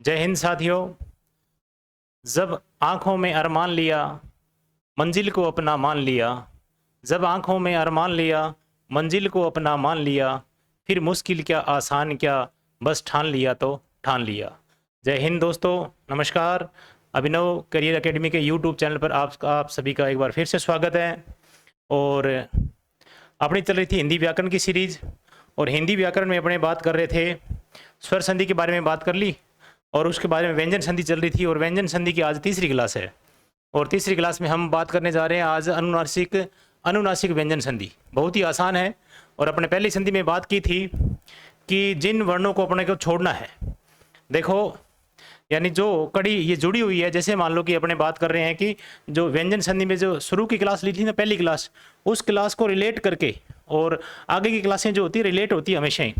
जय हिंद साथियों। जब आंखों में अरमान लिया, मंजिल को अपना मान लिया। जब आंखों में अरमान लिया, मंजिल को अपना मान लिया। फिर मुश्किल क्या आसान क्या, बस ठान लिया तो ठान लिया। जय हिंद दोस्तों, नमस्कार। अभिनव करियर एकेडमी के यूट्यूब चैनल पर आप सभी का एक बार फिर से स्वागत है। और अपनी चल रही थी हिंदी व्याकरण की सीरीज, और हिंदी व्याकरण में अपने बात कर रहे थे, स्वर संधि के बारे में बात कर ली, और उसके बारे में व्यंजन संधि चल रही थी। और व्यंजन संधि की आज तीसरी क्लास है, और तीसरी क्लास में हम बात करने जा रहे हैं आज अनुनासिक व्यंजन संधि। बहुत ही आसान है। और अपने पहली संधि में बात की थी कि जिन वर्णों को अपने को छोड़ना है, देखो यानी जो कड़ी ये जुड़ी हुई है। जैसे मान लो कि अपने बात कर रहे हैं कि जो व्यंजन संधि में जो शुरू की क्लास ली थी ना, पहली क्लास, उस क्लास को रिलेट करके और आगे की क्लासें जो होती है रिलेट होती है हमेशा ही,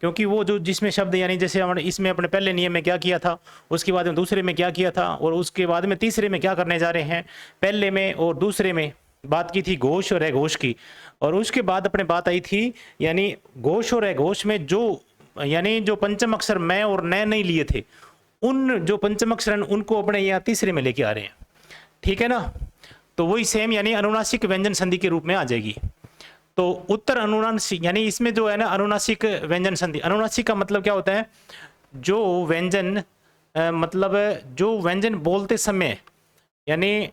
क्योंकि वो जो जिसमें शब्द यानी जैसे हमने इसमें अपने पहले नियम में क्या किया था, उसके बाद में दूसरे में क्या किया था, और उसके बाद में तीसरे में क्या करने जा रहे हैं। पहले में और दूसरे में बात की थी घोष और अघोष की, और उसके बाद अपने बात आई थी यानी घोष और अघोष में जो यानी जो पंचम अक्षर मैं और न नहीं लिए थे, उन जो पंचम अक्षर उनको अपने यहाँ तीसरे में लेके आ रहे हैं। ठीक है ना। तो वही सेम यानी अनुनासिक व्यंजन संधि के रूप में आ जाएगी। तो उत्तर अनुनासिक यानी इसमें जो है ना अनुनासिक व्यंजन संधि। अनुनासिक का मतलब क्या होता है, जो व्यंजन मतलब जो व्यंजन बोलते समय यानी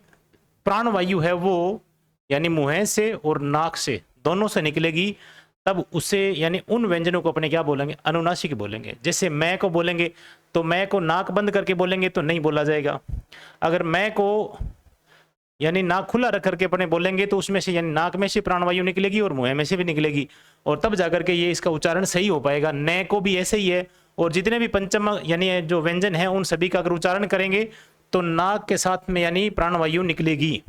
प्राणवायु है वो यानी मुंह से और नाक से दोनों से निकलेगी, तब उसे यानी उन व्यंजनों को अपने क्या बोलेंगे, अनुनासिक बोलेंगे। जैसे मैं को बोलेंगे तो मैं को नाक बंद करके बोलेंगे तो नहीं बोला जाएगा। अगर मैं को यानी नाक खुला रख करके अपने बोलेंगे तो उसमें से यानी नाक में से प्राणवायु निकलेगी और मुंह में से भी निकलेगी, और तब जाकर के ये इसका उच्चारण सही हो पाएगा। न को भी ऐसे ही है। और जितने भी पंचम यानी जो व्यंजन है उन सभी का अगर उच्चारण करेंगे तो नाक के साथ में यानी प्राणवायु निकलेगी।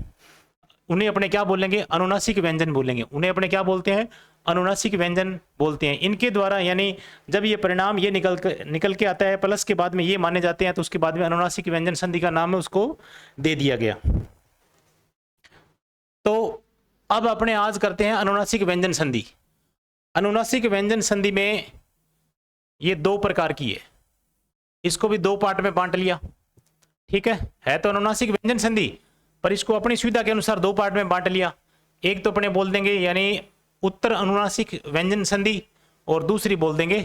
उन्हें अपने क्या बोलेंगे, अनुनासिक व्यंजन बोलेंगे। उन्हें अपने क्या बोलते हैं, अनुनासिक व्यंजन बोलते हैं। इनके द्वारा यानी जब ये परिणाम ये निकल के आता है, प्लस के बाद में ये माने जाते हैं, तो उसके बाद में अनुनासिक व्यंजन संधि का नाम है उसको दे दिया गया। तो अब अपने आज करते हैं अनुनासिक व्यंजन संधि। अनुनासिक व्यंजन संधि में ये दो प्रकार की है, इसको भी दो पार्ट में बांट लिया। ठीक है तो अनुनासिक व्यंजन संधि, पर इसको अपनी सुविधा के अनुसार दो पार्ट में बांट लिया। एक तो अपने बोल देंगे यानी उत्तर अनुनासिक व्यंजन संधि, और दूसरी बोल देंगे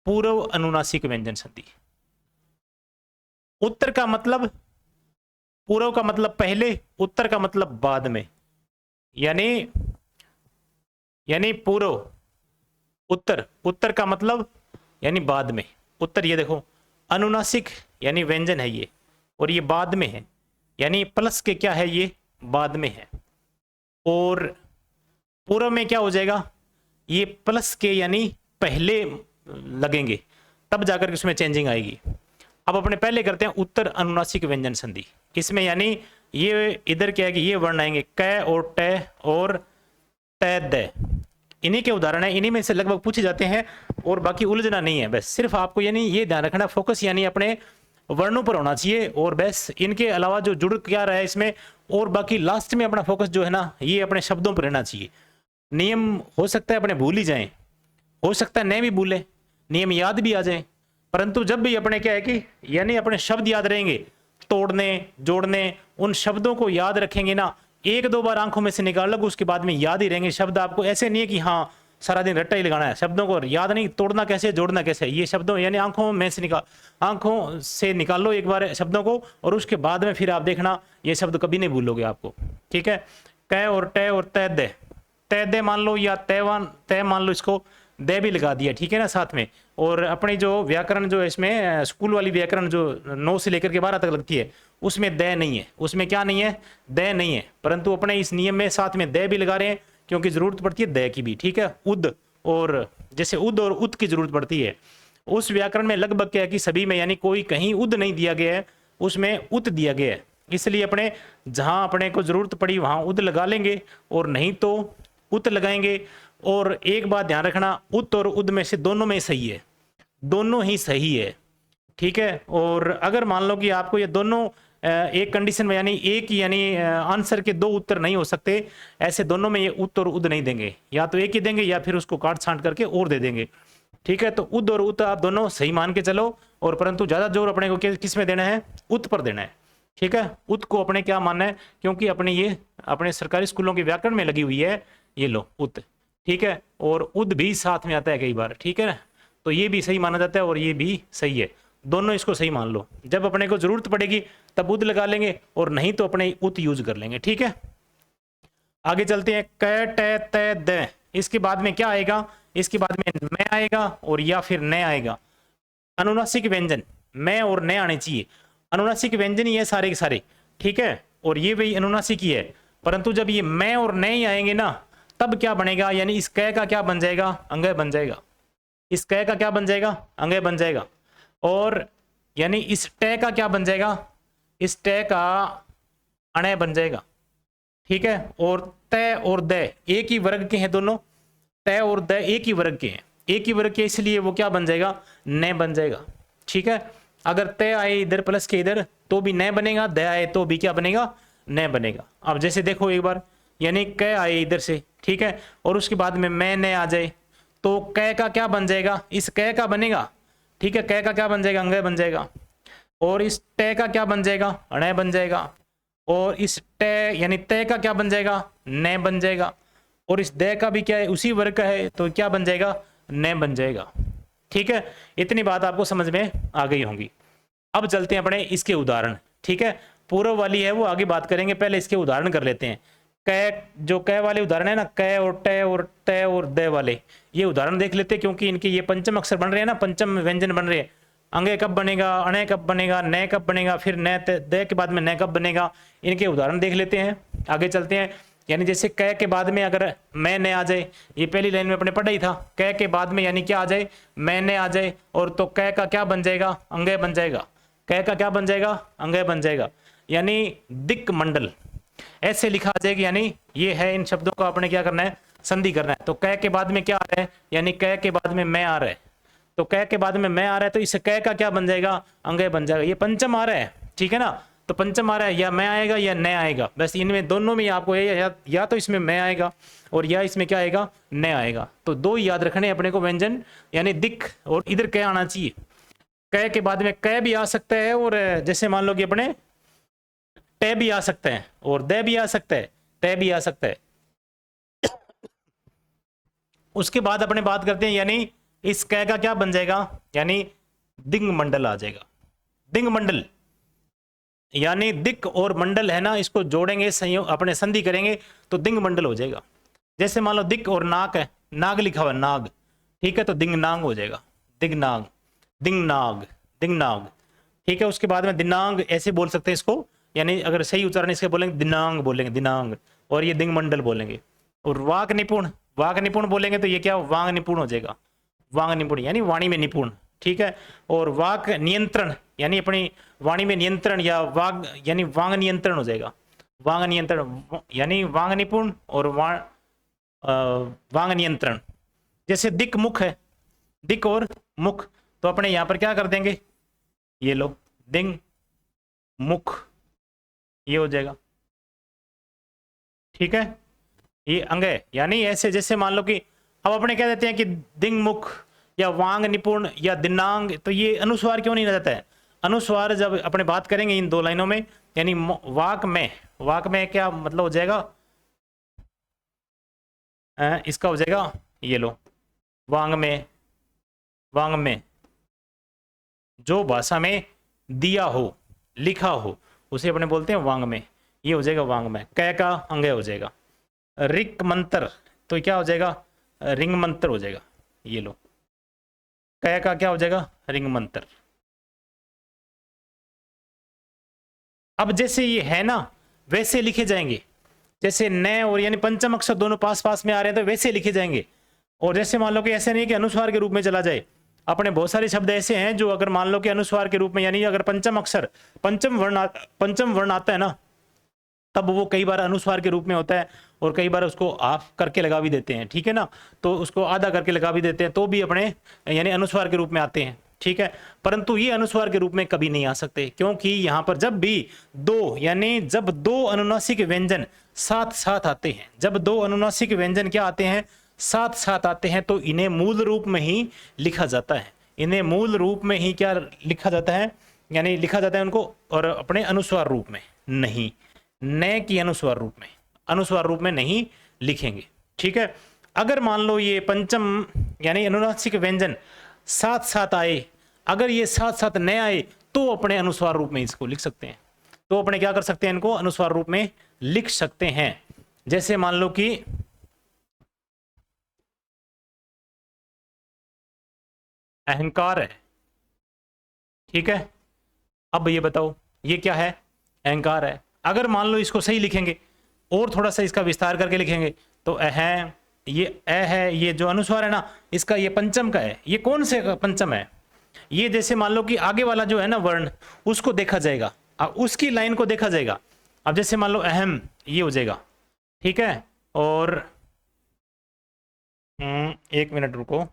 पूर्व अनुनासिक व्यंजन संधि। उत्तर का मतलब, पूर्व का मतलब पहले, उत्तर का मतलब बाद में। यानी पूर्व, उत्तर का मतलब यानी बाद में। उत्तर ये देखो अनुनासिक यानी व्यंजन है ये, और ये बाद में है, यानी प्लस के क्या है, ये बाद में है। और पूर्व में क्या हो जाएगा, ये प्लस के यानी पहले लगेंगे, तब जाकर के उसमें चेंजिंग आएगी। अब अपने पहले करते हैं उत्तर अनुनासिक व्यंजन संधि। इसमें यानी ये इधर क्या है कि ये वर्ण आएंगे क और ट और त द। इन्हीं के उदाहरण है, इन्हीं में से लगभग पूछे जाते हैं, और बाकी उलझना नहीं है। बस सिर्फ आपको यानी ये ध्यान रखना, फोकस यानी अपने वर्णों पर होना चाहिए, और बस इनके अलावा जो जुड़ क्या रहा है इसमें, और बाकी लास्ट में अपना फोकस जो है ना ये अपने शब्दों पर रहना चाहिए। नियम हो सकता है अपने भूल ही जाएं, हो सकता है नहीं भी भूलें, नियम याद भी आ जाए, परंतु जब भी अपने क्या है कि यानी अपने शब्द याद रहेंगे, तोड़ने जोड़ने उन शब्दों को याद रखेंगे ना, एक दो बार आंखों में से निकाल लो उसके बाद में याद ही रहेंगे शब्द आपको। ऐसे नहीं है कि हाँ सारा दिन रट्टा ही लगाना है, शब्दों को याद नहीं, तोड़ना कैसे जोड़ना कैसे, ये शब्दों यानी आंखों से निकाल लो एक बार शब्दों को, और उसके बाद में फिर आप देखना ये शब्द कभी नहीं भूलोगे आपको। ठीक है, क और ट और त दे मान लो, या तय मान लो, इसको दे भी लगा दिया। ठीक है ना साथ में। और अपनी जो व्याकरण जो इसमें स्कूल वाली व्याकरण जो 9 से लेकर के 12 तक लगती है, उसमें दे नहीं है, उसमें क्या नहीं है, दे नहीं है, परंतु अपने इस नियम में साथ में दे भी लगा रहे हैं, क्योंकि जरूरत पड़ती है दे की भी। ठीक है, उद, और जैसे उद और उत की जरूरत पड़ती है। उस व्याकरण में लगभग क्या है कि सभी में यानी कोई कहीं उद नहीं दिया गया है, उसमें उत दिया गया है। इसलिए अपने जहां अपने को जरूरत पड़ी वहां उद लगा लेंगे, और नहीं तो उत लगाएंगे। और एक बात ध्यान रखना, उत और उद में से दोनों में सही है, दोनों ही सही है। ठीक है। और अगर मान लो कि आपको ये दोनों एक कंडीशन में यानी एक यानी आंसर के दो उत्तर नहीं हो सकते, ऐसे दोनों में ये उत और उद नहीं देंगे, या तो एक ही देंगे या फिर उसको काट छांट करके और दे देंगे। ठीक है, तो उद और उत आप दोनों सही मान के चलो, और परंतु ज्यादा जोर अपने को किस में देना है, उत पर देना है। ठीक है, उत को अपने क्या मानना है, क्योंकि अपने ये अपने सरकारी स्कूलों के व्याकरण में लगी हुई है, ये लो उत। ठीक है, और उद भी साथ में आता है कई बार। ठीक है ना, तो ये भी सही माना जाता है और ये भी सही है, दोनों इसको सही मान लो। जब अपने को जरूरत पड़ेगी तब उद लगा लेंगे, और नहीं तो अपने उत यूज कर लेंगे। ठीक है, आगे चलते हैं। क ट त द, इसके बाद में क्या आएगा, इसके बाद में मैं आएगा और या फिर न आएगा। अनुनासिक व्यंजन मैं और न आने चाहिए, अनुनासिक व्यंजन ही है सारे के सारे। ठीक है, और ये भी अनुनासिक ही है, परंतु जब ये मैं और न ही आएंगे ना, तब क्या बनेगा, यानी इस क का क्या बन जाएगा, अंगय बन जाएगा। इस क का क्या बन जाएगा, अंगय बन जाएगा। और यानी इस ट का क्या बन जाएगा, इस ट का अणय बन जाएगा। ठीक है, और तय और द एक ही वर्ग के हैं दोनों, तय और द एक ही वर्ग के हैं, एक ही वर्ग के, इसलिए वो क्या बन जाएगा, न बन जाएगा। ठीक है, अगर तय आए इधर प्लस के इधर तो भी न बनेगा, द आए तो भी क्या बनेगा, न बनेगा। अब जैसे देखो एक बार, यानी क आए इधर से, ठीक है, और उसके बाद में मैं न आ जाए, तो क का क्या बन जाएगा, इस क का बनेगा। ठीक है, क का क्या बन जाएगा, अंगय बन जाएगा। और इस ट का क्या बन जाएगा, अणय बन जाएगा। और इस ट यानी तय का क्या बन जाएगा, न बन जाएगा। और इस द का भी क्या है, उसी वर्ग का है, तो क्या बन जाएगा, न बन जाएगा। ठीक है, इतनी बात आपको समझ में आ गई होंगी। अब चलते हैं अपने इसके उदाहरण। ठीक है, पूर्व वाली है वो आगे बात करेंगे, पहले इसके उदाहरण कर लेते हैं। क जो क वाले उदाहरण है ना, क और ट और त और द वाले, ये उदाहरण देख लेते हैं, क्योंकि इनके ये पंचम अक्षर बन रहे हैं ना, पंचम व्यंजन बन रहे हैं। अंगे कब बनेगा, अणय कब बनेगा, न कब बनेगा, फिर न द के बाद में न कब बनेगा, इनके उदाहरण देख लेते हैं। आगे चलते हैं। यानी जैसे क के बाद में अगर मैं न आ जाए, ये पहली लाइन में अपने पढ़ा ही था, क के बाद में यानी क्या आ जाए, मैं न आ जाए, और तो क का क्या बन जाएगा, अंगय बन जाएगा। क का क्या बन जाएगा, अंगय बन जाएगा। यानी दिक् मंडल ऐसे लिखा आ जाएगा, यानी ये है, इन शब्दों को आपने क्या करना है, संधि करना है। तो क के बाद में क्या आ रहा है, यानी क के बाद में मैं आ रहा है, तो क के बाद में मैं आ रहा है, तो इस क का क्या बन जाएगा, अंगय बन जाएगा। ये पंचम आ रहा है, ठीक है ना, तो पंचम आ रहा है, या मैं आएगा या न आएगा, बस इनमें दोनों में आपको या तो इसमें मैं आएगा और या इसमें क्या आएगा, न आएगा। तो दो ही याद रखने अपने को व्यंजन, यानी दिक और इधर क आना चाहिए। क के बाद में क भी आ सकता है, और जैसे मान लो कि अपने ट भी आ सकता है, और द भी आ सकता है, त भी आ सकता है। उसके बाद अपने बात करते हैं, यानी इस क का क्या बन जाएगा, यानी दिंग मंडल आ जाएगा। दिंग मंडल यानी दिक और मंडल है ना, इसको जोड़ेंगे, संयोग अपने संधि करेंगे तो दिंग मंडल हो जाएगा। जैसे मान लो दिक और नाक है, नाग लिखा हुआ नाग, ठीक है, तो दिंग नाग हो जाएगा, दिंग नाग, दिंग नाग, दिंग नाग। ठीक है, उसके बाद में दिनांग ऐसे बोल सकते हैं इसको, यानी अगर सही उच्चारण इसके बोलेंगे दिनांग बोलेंगे, दिनांग, और ये दिंग मंडल बोलेंगे। और वाक निपुण, वाक निपुण बोलेंगे तो ये क्या, वांग निपुण हो जाएगा, वांग निपुण यानी वाणी में निपुण। ठीक है, और वाक नियंत्रण यानी अपनी वाणी में नियंत्रण, या वाग यानी वांग नियंत्रण हो जाएगा, वांग नियंत्रण यानी वांग निपुण और वांग नियंत्रण। जैसे दिक मुख है, दिक और मुख, तो अपने यहां पर क्या कर देंगे, ये लो दिंग मुख, ये हो जाएगा। ठीक है, ये अंगय, यानी ऐसे जैसे मान लो कि अब अपने कह देते हैं कि दिंग मुख या वांग निपुण या दिनांग, तो ये अनुस्वार क्यों नहीं रहता है, अनुस्वार जब अपने बात करेंगे इन दो लाइनों में, यानी वाक में क्या मतलब हो जाएगा, इसका हो जाएगा, ये लो वांग में जो भाषा में दिया हो, लिखा हो, उसे अपने बोलते हैं वांग में, ये हो जाएगा वांग में। क का अंगय हो जाएगा। रिक मंत्र, तो क्या हो जाएगा, रिंग मंत्र हो जाएगा, ये लो क का क्या हो जाएगा, रिंग मंत्र। अब जैसे ये है ना, वैसे लिखे जाएंगे, जैसे न और यानी पंचम अक्षर दोनों पास पास में आ रहे हैं, तो वैसे लिखे जाएंगे। और जैसे मान लो कि ऐसे नहीं कि अनुस्वार के रूप में चला जाए, अपने बहुत सारे शब्द ऐसे हैं जो अगर मान लो कि अनुस्वार के रूप में, यानी अगर पंचम अक्षर पंचम वर्ण आता है ना, तब वो कई बार अनुस्वार के रूप में होता है, और कई बार उसको आप करके लगा भी देते हैं, ठीक है ना, तो उसको आधा करके लगा भी देते हैं, तो भी अपने यानी अनुस्वार के रूप में आते हैं। ठीक है, परंतु ये अनुस्वार के रूप में कभी नहीं आ सकते, क्योंकि यहां पर जब भी दो, यानी जब दो अनुनासिक व्यंजन साथ साथ आते हैं, जब दो अनुनासिक व्यंजन क्या आते हैं, साथ साथ आते हैं तो इन्हें मूल रूप में ही लिखा जाता है। इन्हें मूल रूप में ही क्या लिखा जाता है, यानी लिखा जाता है उनको, और अपने अनुस्वार रूप में नहीं, न की अनुस्वार रूप में नहीं लिखेंगे। ठीक है, अगर मान लो ये पंचम यानी अनुनासिक व्यंजन साथ साथ आए, अगर ये साथ साथ न आए तो अपने अनुस्वार रूप में इसको लिख सकते हैं। तो अपने क्या कर सकते हैं, इनको अनुस्वार रूप में लिख सकते हैं। जैसे मान लो कि अहंकार है, ठीक है, अब ये बताओ ये क्या है, अहंकार है। अगर मान लो इसको सही लिखेंगे और थोड़ा सा इसका विस्तार करके लिखेंगे तो ये है, ये जो अनुस्वार है ना इसका, ये पंचम का है। ये कौन से पंचम है, ये जैसे मान लो कि आगे वाला जो है ना वर्ण उसको देखा जाएगा, अब उसकी लाइन को देखा जाएगा। अब जैसे मान लो अहम, ये हो जाएगा, ठीक है। और 1 मिनट रुको,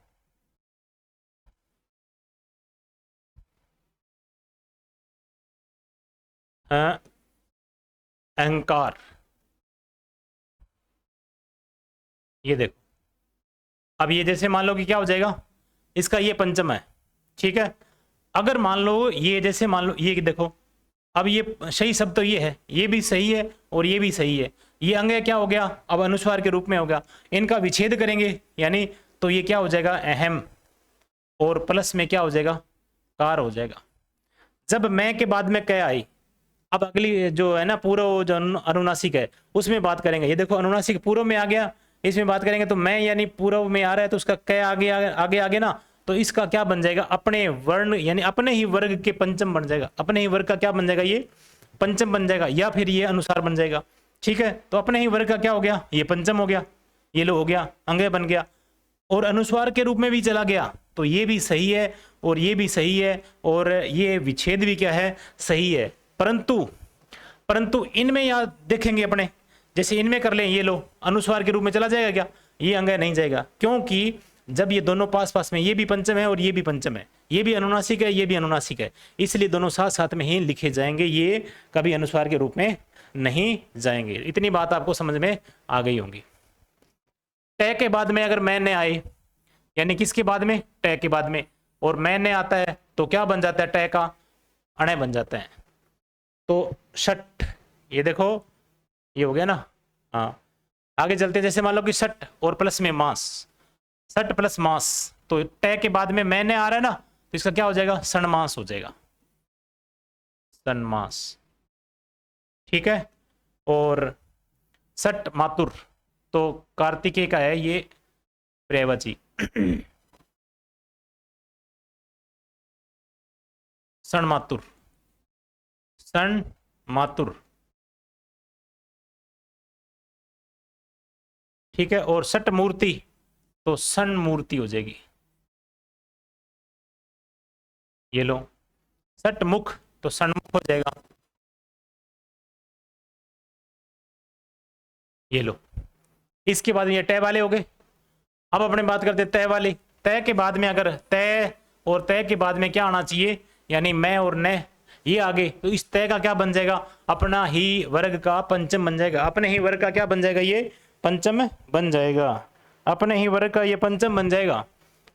अहंकार, ये देखो। अब ये जैसे मान लो कि क्या हो जाएगा, इसका ये पंचम है, ठीक है। अगर मान लो ये जैसे मान लो ये देखो, अब ये सही शब्द तो ये है, ये भी सही है और ये भी सही है, ये अंग क्या हो गया, अब अनुस्वार के रूप में हो गया। इनका विच्छेद करेंगे यानी, तो ये क्या हो जाएगा, अहम, और प्लस में क्या हो जाएगा, कार हो जाएगा। जब मैं के बाद में क आई, अब अगली जो है ना पूर्व जो अनुनासिक है उसमें बात करेंगे। ये देखो अनुनासिक पूर्व में आ गया, इसमें बात करेंगे तो मैं यानी पूर्व में आ रहा है तो उसका क आगे आगे आगे ना, तो इसका क्या बन जाएगा, अपने वर्ण यानी अपने ही वर्ग के पंचम बन जाएगा। अपने ही वर्ग का क्या बन जाएगा, ये पंचम बन जाएगा, या फिर ये अनुसार बन जाएगा। ठीक है, तो अपने ही वर्ग का क्या हो गया, ये पंचम हो गया, ये लो हो गया, अंग बन गया, और अनुस्वार के रूप में भी चला गया, तो ये भी सही है और ये भी सही है, और ये विच्छेद भी क्या है, सही है। परंतु इनमें याद देखेंगे अपने, जैसे इनमें कर लें, ये लो अनुस्वार के रूप में चला जाएगा क्या, ये अंग नहीं जाएगा, क्योंकि जब ये दोनों पास पास में, ये भी पंचम है और ये भी पंचम है, ये भी अनुनासिक है ये भी अनुनासिक है, इसलिए दोनों साथ साथ में ही लिखे जाएंगे, ये कभी अनुस्वार के रूप में नहीं जाएंगे। इतनी बात आपको समझ में आ गई होंगी। ट के बाद में अगर मैं ने आए, यानी किसके बाद में, ट के बाद में, और मैं ने आता है तो क्या बन जाता है, ट का अणे बन जाता है, तो षट, ये देखो ये हो गया ना। हाँ, आगे चलते, जैसे मान लो कि षट और प्लस में मास, षट प्लस मास, तो ट के बाद में मैंने आ रहा है ना, तो इसका क्या हो जाएगा, सणमास हो जाएगा, सणमास। ठीक है, और षट मातुर, तो कार्तिकेय का है ये प्रेवची, सण मातुर, सण मातुर। ठीक है, और षट मूर्ति तो सन मूर्ति हो जाएगी, ये लो। षट मुख तो सन्मुख हो जाएगा, ये लो। इसके बाद ये तय वाले हो गए। अब अपने बात करते तय वाले। तय के बाद में अगर तय और तय के बाद में क्या आना चाहिए, यानी मैं और न, ये आगे, तो इस तय का क्या बन जाएगा, अपना ही वर्ग का पंचम बन जाएगा। अपने ही वर्ग का क्या बन जाएगा, ये पंचम बन जाएगा, अपने ही वर्ग का ये पंचम बन जाएगा।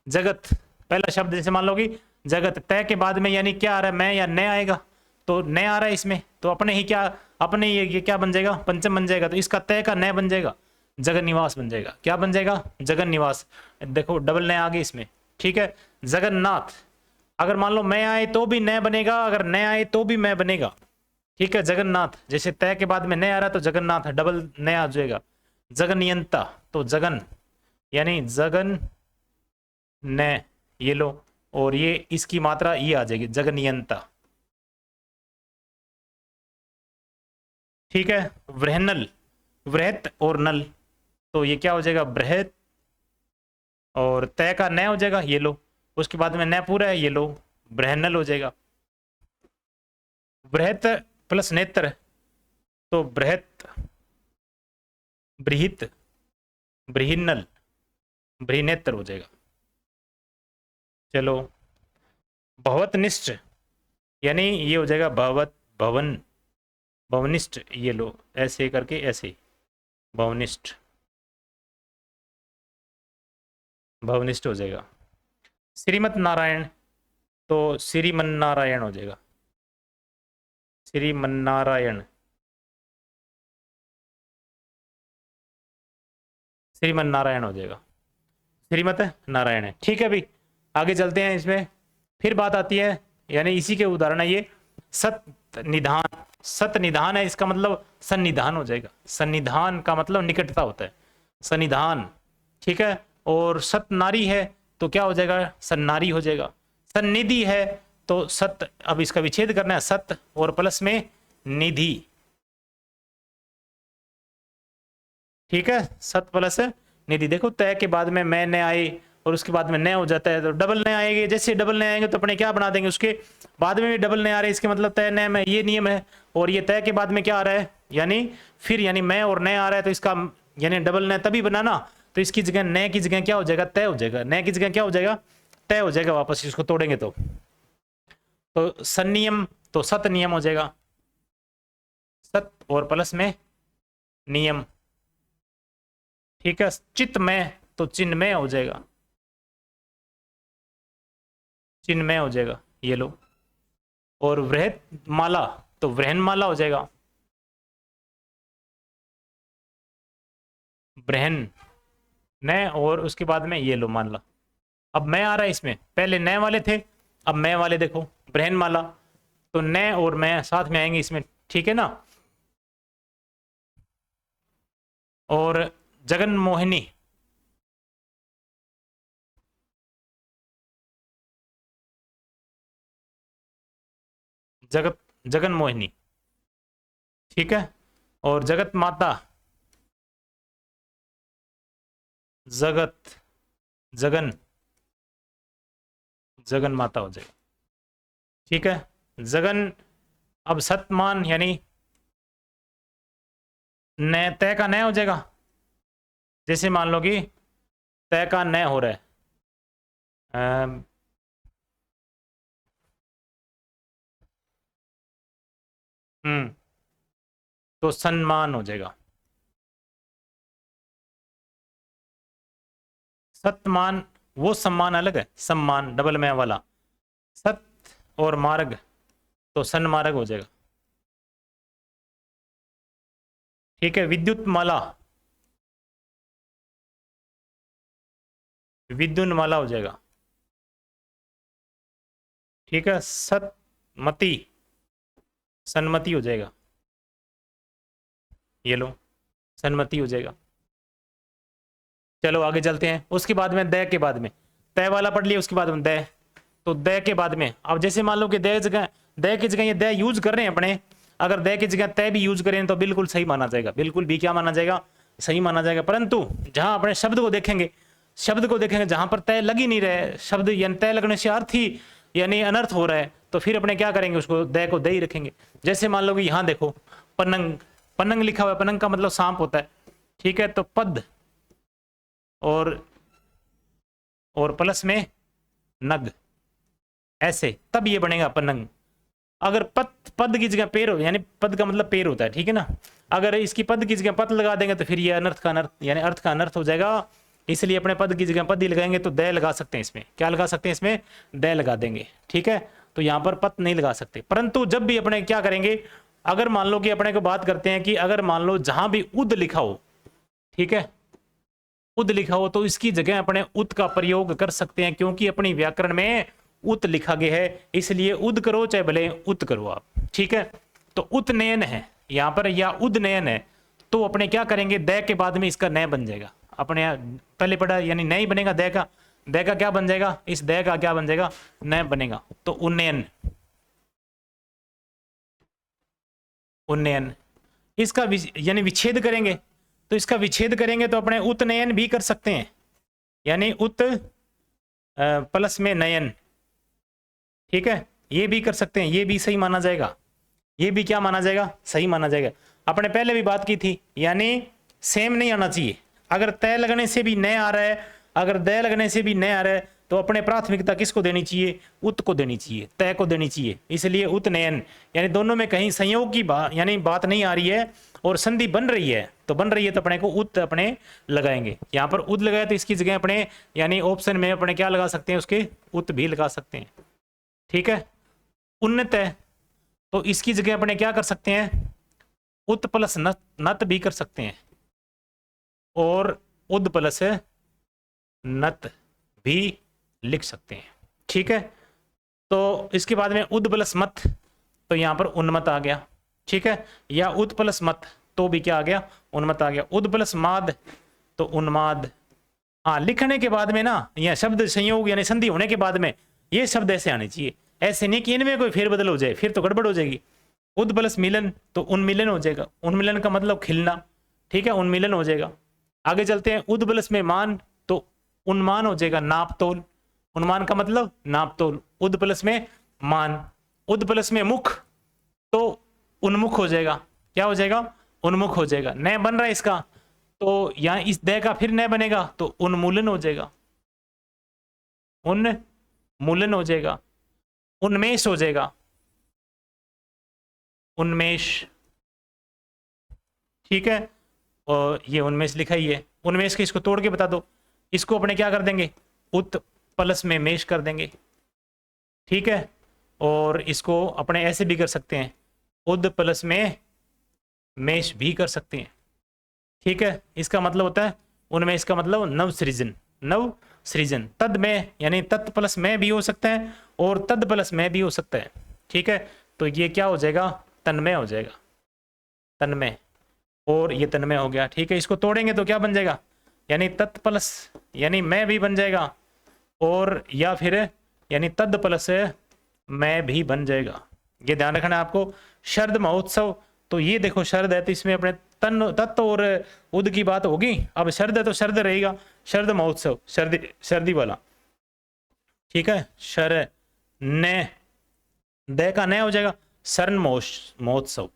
जगत, पहला शब्द जैसे मान लो कि जगत, तय के बाद में यानी क्या आ रहा है, मैं या न आएगा, तो न आ रहा है इसमें, तो अपने ही क्या, अपने ये क्या बन जाएगा, पंचम बन जाएगा, तो इसका तय का न बन जाएगा, जगन निवास बन जाएगा। क्या बन जाएगा, जगन निवास। देखो डबल न आ गई इसमें। ठीक है, जगन्नाथ, अगर मान लो मैं आए तो भी न बनेगा, अगर न आए तो भी मैं बनेगा। ठीक है, जगन्नाथ, जैसे तय के बाद में न आ रहा तो जगन्नाथ है, डबल न आ जाएगा। जगनियंता, तो जगन यानी जगन न, ये लो, और ये इसकी मात्रा ये आ जाएगी, जगनियंता। ठीक है, वृहनल, वृहत और नल, तो ये क्या हो जाएगा, बृहत, और तय का न हो जाएगा, ये लो, उसके बाद में न पूरा है, ये लो, बृहनल हो जाएगा। बृहत प्लस नेत्र, तो बृहत, बृहित, बृहिन्नल, बृहनेत्र हो जाएगा। चलो, भवत निष्ठ, यानी ये हो जाएगा भवत, भवन, भवनिष्ठ, ये लो, ऐसे करके ऐसे भवनिष्ठ। भवनिष्ठ हो जाएगा। श्रीमत नारायण तो श्रीमन्नारायण हो जाएगा, श्रीमन्नारायण, श्रीमन्नारायण हो जाएगा, श्रीमत नारायण है। ठीक है भाई, आगे चलते हैं। इसमें फिर बात आती है, यानी इसी के उदाहरण है ये, सत निधान। सत निधान है, इसका मतलब सन्निधान हो जाएगा। सन्निधान का मतलब निकटता होता है, सन्निधान। ठीक है, और सत नारी है तो क्या हो जाएगा, सन्नारी हो जाएगा। सन्निधि है तो सत, अब इसका विच्छेद करना है, सत और प्लस में निधि। ठीक है, सत प्लस निधि। देखो तय के बाद में मैं न आए और उसके बाद में न हो जाता है तो डबल न आएंगे। जैसे डबल न आएंगे तो अपने क्या बना देंगे, उसके बाद में भी डबल न आ रहे हैं, इसके मतलब तय न में ये नियम है। और ये तय के बाद में क्या आ रहा है, यानी फिर, यानी मैं और न आ रहा है तो इसका यानी डबल न तभी बनाना, तो इसकी जगह न की जगह क्या हो जाएगा, तय हो जाएगा। न की जगह क्या हो जाएगा, तय हो जाएगा। वापस इसको तोड़ेंगे तो संनियम तो सत नियम हो जाएगा, सत और प्लस में नियम। ठीक है, चित्त में तो चिन्ह में हो जाएगा, चिन्ह में हो जाएगा, ये लो। और वृहत माला तो वृहन माला हो जाएगा, ब्रहन न, और उसके बाद में ये लो मान ला। अब मैं आ रहा है इसमें, पहले न वाले थे, अब मैं वाले देखो, ब्रहन माला तो न और मैं साथ में आएंगे इसमें। ठीक है ना। और जगन मोहिनी, जगत जगन मोहिनी। ठीक है, और जगत माता, जगत जगन जगन माता हो जाएगा। ठीक है, जगन। अब सतमान यानी न, तय का न हो जाएगा। जैसे मान लो कि तय का न हो रहा है, तो सम्मान हो जाएगा। सतमान वो सम्मान अलग है, सम्मान डबल में वाला। सत और मार्ग तो सन्मार्ग हो जाएगा। ठीक है, विद्युत माला, विद्युन माला हो जाएगा। ठीक है, सतमती सन्मति हो जाएगा, ये लो सन्मति हो जाएगा। चलो आगे चलते हैं। उसके बाद में दय के बाद में तय वाला पढ़ लिया, उसके बाद में दय। तो दय के बाद में अब जैसे मान लो कि दय जगह, दय की जगह ये दय यूज कर रहे हैं अपने, अगर दय की जगह तय भी यूज करें तो बिल्कुल सही माना जाएगा, बिल्कुल भी क्या माना जाएगा, सही माना जाएगा। परंतु जहां अपने शब्द को देखेंगे, शब्द को देखेंगे जहां पर तय लग ही नहीं रहे, शब्द यानी तय लगने से अर्थ ही यानी अनर्थ हो रहा है, तो फिर अपने क्या करेंगे, उसको दय को दय ही रखेंगे। जैसे मान लो कि यहाँ देखो पन्नंग, पन्नंग लिखा हुआ है, पन्नंग का मतलब सांप होता है। ठीक है, तो पद और प्लस में नग, ऐसे तब ये बनेगा पन्नंग। अगर पद की जगह पेड़ हो, यानी पद का मतलब पेड़ होता है, ठीक है ना, अगर इसकी पद की जगह पद लगा देंगे तो फिर ये अनर्थ का अनर्थ, यानी अर्थ का अनर्थ हो जाएगा। इसलिए अपने पद की जगह पद ही लगाएंगे, तो दय लगा सकते हैं इसमें, क्या लगा सकते हैं इसमें, दय लगा देंगे। ठीक है, तो यहाँ पर पद नहीं लगा सकते। परंतु जब भी अपने क्या करेंगे, अगर मान लो कि अपने को बात करते हैं कि अगर मान लो जहां भी उद लिखा हो, ठीक है, उद लिखा हो तो इसकी जगह अपने उत का प्रयोग कर सकते हैं, क्योंकि अपनी व्याकरण में उत लिखा गया है, इसलिए उद करो चाहे भले उत करो आप। ठीक है, तो उत नयन है यहाँ पर, या उद नयन है, तो अपने क्या करेंगे, दय के बाद में इसका नय बन जाएगा। अपने पहले पढ़ा यानी नय बनेगा, दय का, दय का क्या बन जाएगा, इस दय का क्या बन जाएगा, नय बनेगा। तो उन्नयन, उन्नयन। इसका यानी विच्छेद करेंगे, तो इसका विच्छेद करेंगे तो अपने उत्नयन भी कर सकते हैं, यानी उत प्लस में नयन। ठीक है, ये भी कर सकते हैं, ये भी सही माना जाएगा, ये भी क्या माना जाएगा, सही माना जाएगा। अपने पहले भी बात की थी, यानी सेम नहीं आना चाहिए। अगर तय लगने से भी न आ रहा है, अगर दय लगने से भी न आ रहा है, तो अपने प्राथमिकता किसको देनी चाहिए, उत को देनी चाहिए, तय को देनी चाहिए। इसलिए उत नयन यानी दोनों में कहीं संयोग की बात यानी बात नहीं आ रही है और संधि बन रही है, तो बन रही है तो अपने को उत अपने लगाएंगे। यहाँ पर उत लगाए तो इसकी जगह अपने यानी ऑप्शन में अपने क्या लगा सकते हैं, उसके उत भी लगा सकते हैं। ठीक है, उन्नत है तो इसकी जगह अपने क्या कर सकते हैं, उत प्लस नत नत भी कर सकते हैं और उद प्लस नत भी लिख सकते हैं। ठीक है, तो इसके बाद में उद प्लस मत तो यहां पर उन्मत आ गया। ठीक है, या उद प्लस मत तो भी क्या आ गया, उन्मत आ गया। उद प्लस माद तो उन्माद। हाँ, लिखने के बाद में ना यह शब्द संयोग यानी संधि होने के बाद में ये शब्द ऐसे आने चाहिए, ऐसे नहीं कि इनमें कोई फेरबदल हो जाए, फिर तो गड़बड़ हो जाएगी। उद प्लस मिलन तो उन्मिलन हो जाएगा, उन्मिलन का मतलब खिलना। ठीक है, उन्मिलन हो जाएगा। आगे चलते हैं, उद प्लस में मान तो उन्मान हो जाएगा, नाप तोल। उन्मान का मतलब नाप तोल, उद प्लस में मान। उद प्लस में मुख तो उन्मुख हो जाएगा, क्या हो जाएगा, उन्मुख हो जाएगा। न बन रहा है इसका, तो यहां इस दय का फिर न बनेगा तो उन्मूलन हो जाएगा, उन्मूलन हो जाएगा। उन्मेष हो जाएगा, उन्मेष। ठीक है, और ये उन्मेष लिखा ही है। उन्मेष के इसको तोड़ के बता दो, इसको अपने क्या कर देंगे, उत प्लस में मेष कर देंगे। ठीक है, और इसको अपने ऐसे भी कर सकते हैं, उद प्लस में मेष भी कर सकते हैं। ठीक है, इसका मतलब होता है उन्मेष का मतलब नव सृजन, नव सृजन। तद में यानी तत् प्लस में भी हो सकता है और तद प्लस में भी हो सकता है। ठीक है, तो ये क्या हो जाएगा, तन्मय हो जाएगा, तन्मय। और ये तन्मय हो गया। ठीक है, इसको तोड़ेंगे तो क्या बन जाएगा, यानी तत् प्लस यानी मैं भी बन जाएगा, और या फिर यानी तद प्लस मैं भी बन जाएगा। ये ध्यान रखना है आपको। शरद महोत्सव तो ये देखो शरद है तो इसमें अपने तन तत्व और उद की बात होगी। अब शरद है तो शरद रहेगा, शरद महोत्सव सर्दी सर्दी वाला। ठीक है, शर न दय का न हो जाएगा, शरण महोत्सव,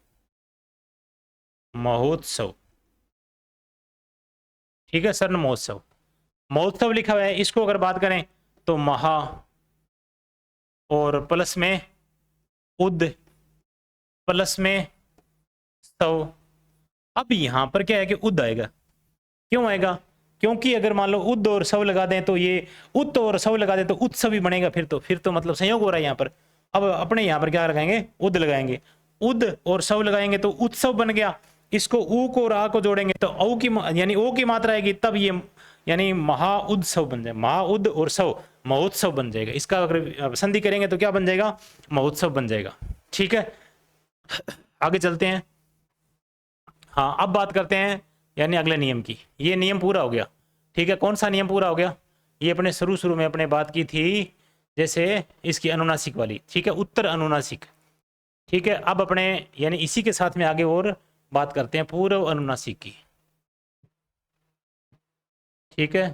महोत्सव। ठीक है, शरण महोत्सव, महोत्सव लिखा हुआ है। इसको अगर बात करें तो महा और प्लस में उद प्लस में सव। अब यहां पर क्या है कि उद आएगा, क्यों आएगा, क्योंकि अगर मान लो उद और सव लगा दें तो ये उत और सव लगा दें तो उत्सव भी बनेगा, फिर तो मतलब संयोग हो रहा है यहाँ पर। अब अपने यहाँ पर क्या लगाएंगे, उद लगाएंगे, उद और सव लगाएंगे तो उत्सव बन गया। इसको ऊ को और आ को जोड़ेंगे तो औ की यानी ओ की मात्रा आएगी, तब ये यानी महाउत्सव बन जाए, महाउद और सव महोत्सव बन जाएगा। इसका अगर संधि करेंगे तो क्या बन जाएगा, महोत्सव बन जाएगा। ठीक है, आगे चलते हैं। हाँ, अब बात करते हैं यानी अगले नियम की। ये नियम पूरा हो गया। ठीक है, कौन सा नियम पूरा हो गया, ये अपने शुरू में अपने बात की थी, जैसे इसकी अनुनासिक वाली। ठीक है, उत्तर अनुनासिक। ठीक है, अब अपने यानी इसी के साथ में आगे और बात करते हैं पूर्व अनुनासिक की। ठीक है,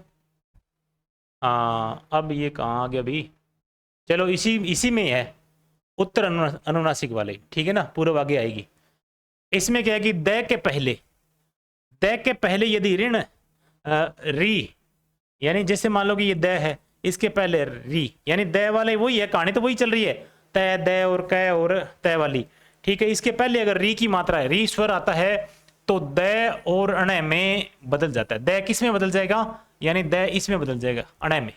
अब ये कहाँ आ गया अभी, चलो इसी में है, उत्तर अनुनासिक वाले। ठीक है ना, पूर्व आगे आएगी। इसमें क्या है कि द के पहले यदि ऋण री यानी जैसे मान लो कि ये द है, इसके पहले री यानी द वाले वही है, कहानी तो वही चल रही है, तय द और क और तय वाली। ठीक है, इसके पहले अगर री की मात्रा है, री स्वर आता है तो द और अण में बदल जाता है। द किस में बदल जाएगा, यानी द इसमें बदल जाएगा, अण में।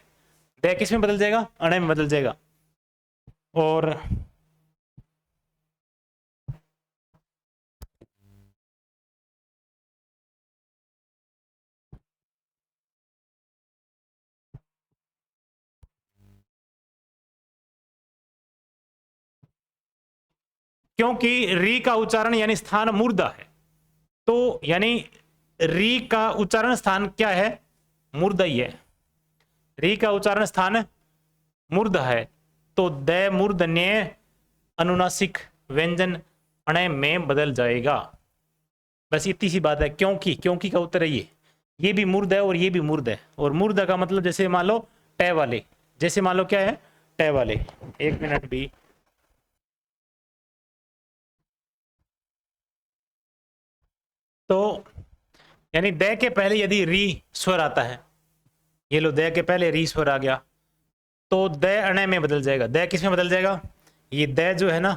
द किस में बदल जाएगा, अण में बदल जाएगा। और क्योंकि री का उच्चारण यानी स्थान मूर्धा है, तो यानी री का उच्चारण स्थान क्या है, मूर्धा ही है। री का उच्चारण स्थान मूर्धा है, तो द मूर्धन्य अनुनासिक व्यंजन अण में बदल जाएगा। बस इतनी सी बात है। क्योंकि का उत्तर है ये भी मूर्ध है और ये भी मूर्ध है। और मूर्ध का मतलब जैसे मान लो ट वाले, जैसे मान लो क्या है, ट वाले। एक मिनट भी, तो यानी द के पहले यदि री स्वर आता है, ये लो द के पहले री स्वर आ गया, तो द अणे में बदल जाएगा। द किस में बदल जाएगा? ये द जो है ना,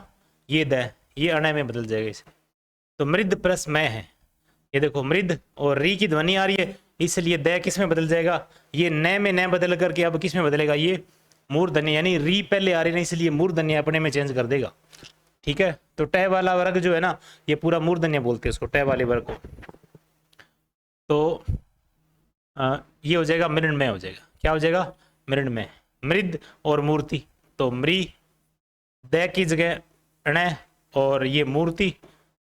ये द, ये अणे में बदल जाएगा इसे। तो मृद प्लस मैं है, ये देखो मृद और री की ध्वनि आ रही है, इसलिए द किस में बदल जाएगा? ये न में न बदल करके अब किस में बदलेगा? ये मूर्धन्य, यानी री पहले आ रही है इसलिए मूर्धन्य अपने में चेंज कर देगा। ठीक है, तो ट वाला वर्ग जो है ना, ये पूरा मूर्धन्य बोलते हैं उसको, ट वाले वर्ग को। तो ये हो जाएगा मृण्मय हो जाएगा। क्या हो जाएगा? मृण्मय। मृद और मूर्ति, तो मृ द की जगह अण और ये मूर्ति,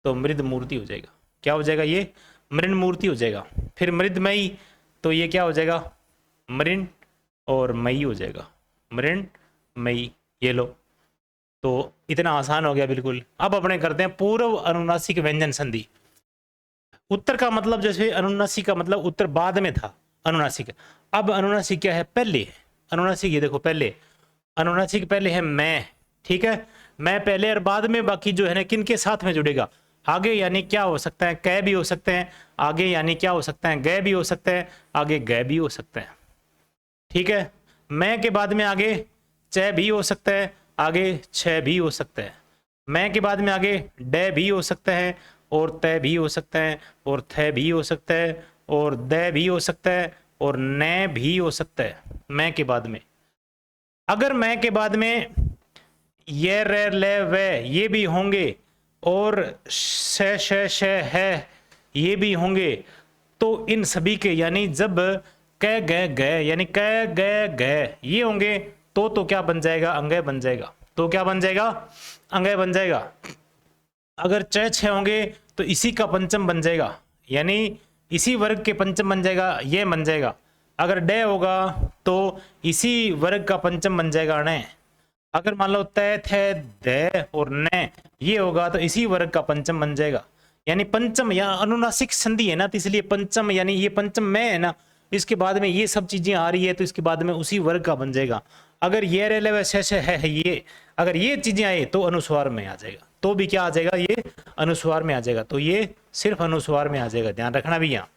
तो मृद मूर्ति हो जाएगा। क्या हो जाएगा? ये मृण मूर्ति हो जाएगा। फिर मृदमयी, तो ये क्या हो जाएगा? मृण और मयी हो जाएगा, मृण मयी। ये लो, तो इतना आसान हो गया बिल्कुल। अब अपने करते हैं पूर्व अनुनासिक व्यंजन संधि। उत्तर का मतलब, जैसे अनुनासिक का मतलब उत्तर बाद में था अनुनासिक, अब अनुनासिक क्या है? पहले। अनुनासिक ये देखो पहले, अनुनासिक पहले है मैं, ठीक है, मैं पहले और बाद में बाकी जो है ना किन के साथ में जुड़ेगा? आगे यानी क्या हो सकता है? कै भी हो सकते हैं, आगे यानी क्या हो सकता है? गै भी हो सकता है, आगे गै भी हो सकता है। ठीक है, मैं के बाद में आगे च भी हो सकता है, आगे छ भी हो सकता है। मैं के बाद में आगे ड भी हो सकता है, और त भी हो सकता है, और थ भी हो सकता है, और द भी हो सकता है, और न भी हो सकता है। मैं के बाद में, अगर मैं के बाद में ये रे ले वे ये भी होंगे, और श श श है ये भी होंगे, तो इन सभी के यानी जब क ग ग यानी क ग ग ये होंगे, तो क्या बन जाएगा? अंगय बन जाएगा। तो क्या बन जाएगा? अंगय बन जाएगा। अगर च छ होंगे तो इसी का पंचम बन जाएगा, यानी इसी वर्ग के पंचम बन जाएगा, ये बन जाएगा। अगर ड होगा तो इसी वर्ग का पंचम बन जाएगा अण। अगर मान लो त थ द और न ये होगा तो इसी वर्ग का पंचम बन जाएगा। यानी पंचम या अनुनासिक संधि है ना, तो इसलिए पंचम, यानी ये पंचम में है ना, इसके बाद में ये सब चीजें आ रही है, तो इसके बाद में उसी वर्ग का बन जाएगा। अगर ये रे ले श है ये, अगर ये चीजें आए तो अनुस्वार में आ जाएगा, तो भी क्या आ जाएगा? ये अनुस्वार में आ जाएगा। तो ये सिर्फ अनुस्वार में आ जाएगा, ध्यान रखना भी यहाँ।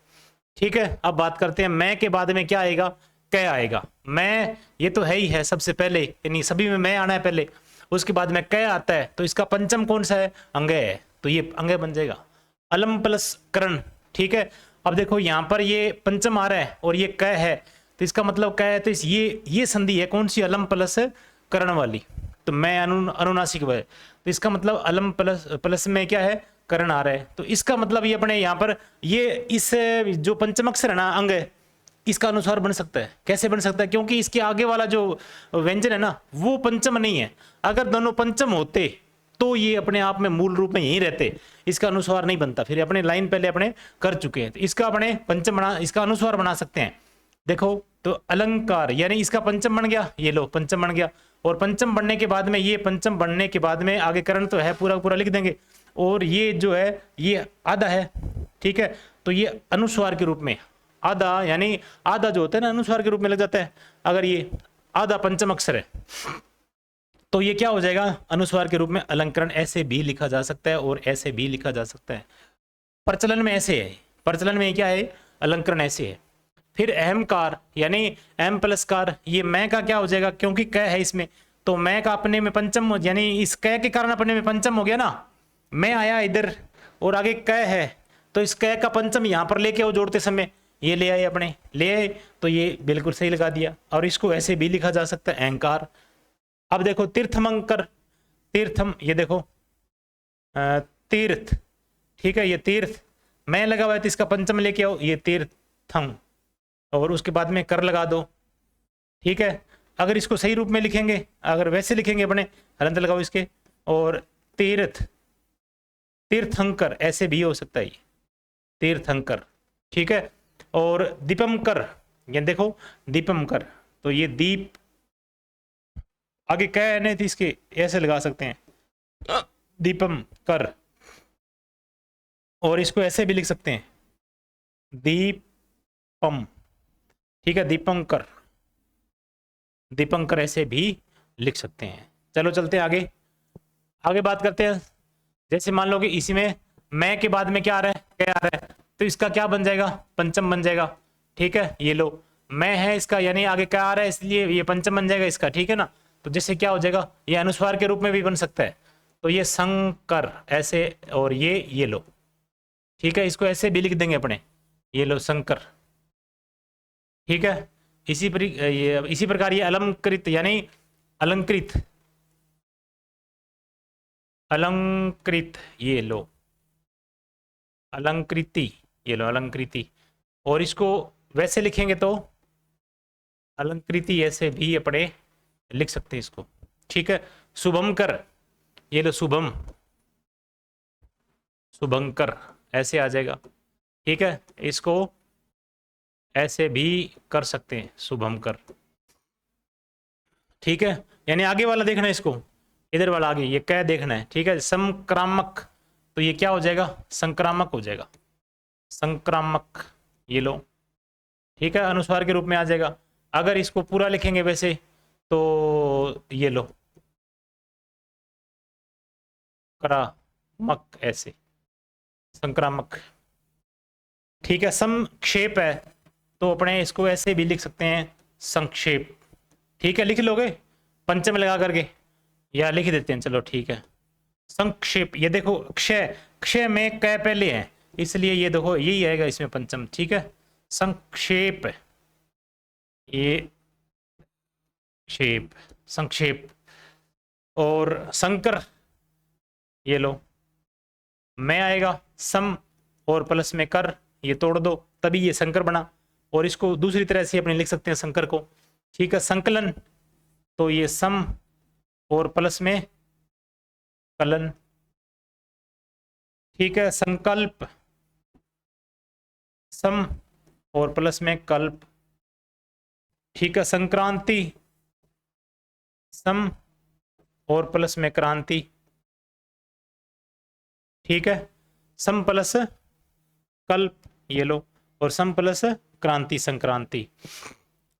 ठीक है, अब बात करते हैं मैं के बाद में क्या आएगा? कै आएगा। मैं ये तो है ही है सबसे पहले, यानी सभी में मैं आना है पहले, उसके बाद में कै आता है, तो इसका पंचम कौन सा है? अंगय है, तो ये अंगय बन जाएगा। अलम प्लस करण। ठीक है, अब देखो यहाँ पर ये पंचम आ रहा है और ये कै है, तो इसका मतलब कै है, तो ये संधि है कौन सी? अलम प्लस करण वाली। तो मैं अनुनासिक है, तो इसका मतलब अलम प्लस में क्या है? करण आ रहा है। तो इसका मतलब ये अपने यहाँ पर ये इस जो पंचम अक्षर है ना अंग है, इसका अनुस्वार बन सकता है। कैसे बन सकता है? क्योंकि इसके आगे वाला जो व्यंजन है ना वो पंचम नहीं है। अगर दोनों पंचम होते तो ये अपने आप में मूल रूप में यही रहते, इसका अनुस्वार नहीं बनता। फिर अपने लाइन पहले अपने कर चुके हैं, तो इसका अपने पंचम बना, इसका अनुस्वार बना सकते हैं। देखो तो अलंकार, यानी इसका पंचम बन गया, ये लो पंचम बन गया, और पंचम बनने के बाद में ये पंचम बनने के बाद में आगे करण तो है पूरा पूरा लिख देंगे, और ये जो है ये आधा है। ठीक है, तो ये अनुस्वार के रूप में आधा, यानी आधा जो होता है ना अनुस्वार के रूप में लग जाता है। अगर ये आधा पंचम अक्षर है तो ये क्या हो जाएगा? अनुस्वार के रूप में। अलंकरण ऐसे भी लिखा जा सकता है और ऐसे भी लिखा जा सकता है। प्रचलन में ऐसे है, प्रचलन में क्या है? अलंकरण ऐसे है। फिर अहमकार, यानी एम प्लस कार, ये मैं का क्या हो जाएगा? क्योंकि क है इसमें, तो मैं का अपने में पंचम, यानी इस क के कारण अपने में पंचम हो गया ना। मैं आया इधर और आगे क है, तो इस क का पंचम यहाँ पर लेके आओ जोड़ते समय, ये ले आए अपने, ले आए, तो ये बिल्कुल सही लगा दिया। और इसको ऐसे भी लिखा जा सकता है अहंकार। अब देखो तीर्थमंकर, तीर्थम, ये देखो तीर्थ, ठीक है, ये तीर्थ मैं लगा हुआ है, तो इसका पंचम लेके आओ, ये तीर्थम, और उसके बाद में कर लगा दो। ठीक है, अगर इसको सही रूप में लिखेंगे, अगर वैसे लिखेंगे अपने, हलंत लगाओ इसके, और तीर्थ, तीर्थंकर ऐसे भी हो सकता है, ये तीर्थंकर। ठीक है, और दीपमकर, ये देखो दीपमकर, तो ये दीप आगे क्या है नहीं थी इसके, ऐसे लगा सकते हैं दीपम कर, और इसको ऐसे भी लिख सकते हैं दीपम। ठीक है, दीपंकर, दीपंकर ऐसे भी लिख सकते हैं। चलो चलते हैं आगे, आगे बात करते हैं। जैसे मान लो कि इसी में मैं के बाद में क्या आ रहा है? क्या आ रहा है, तो इसका क्या बन जाएगा? पंचम बन जाएगा। ठीक है, ये लो मैं है इसका यानी आगे क्या आ रहा है, इसलिए ये पंचम बन जाएगा इसका, ठीक है ना। तो जैसे क्या हो जाएगा, ये अनुस्वार के रूप में भी बन सकता है, तो ये शंकर ऐसे, और ये लो, ठीक है, इसको ऐसे भी लिख देंगे अपने, ये लो शंकर, ठीक है। इसी प्रकार ये अलंकृत यानी अलंकृत, अलंकृत, ये लो अलंकृति, ये लो अलंकृति। और इसको वैसे लिखेंगे तो अलंकृति ऐसे भी अपने लिख सकते हैं इसको, ठीक है। शुभंकर, ये लो शुभम, शुभंकर ऐसे आ जाएगा, ठीक है। इसको ऐसे भी कर सकते हैं शुभंकर, ठीक है। यानी आगे वाला देखना है इसको, इधर वाला आगे ये क्या देखना है, ठीक है। संक्रामक, तो ये क्या हो जाएगा, संक्रामक हो जाएगा, संक्रामक, ये लो, ठीक है, अनुस्वार के रूप में आ जाएगा। अगर इसको पूरा लिखेंगे वैसे तो ये लो क्रामक ऐसे, संक्रामक, ठीक है। संक्षेप है तो अपने इसको ऐसे भी लिख सकते हैं संक्षेप, ठीक है। लिख लोगे पंचम लगा करके, या लिख देते हैं, चलो ठीक है। संक्षेप, ये देखो क्षय, क्षय में क पहले है, इसलिए ये देखो यही आएगा इसमें पंचम, ठीक है। संक्षेप, ये क्षेप, संक्षेप। और शंकर, ये लो मैं आएगा, सम और प्लस में कर, ये तोड़ दो तभी ये शंकर बना। और इसको दूसरी तरह से अपने लिख सकते हैं शंकर को, ठीक है। संकलन, तो ये सम और प्लस में कलन, ठीक है। संकल्प, सम और प्लस में कल्प, ठीक है। संक्रांति, सम और प्लस में क्रांति, ठीक है। सम प्लस कल्प, ये लो, और सम प्लस क्रांति, संक्रांति।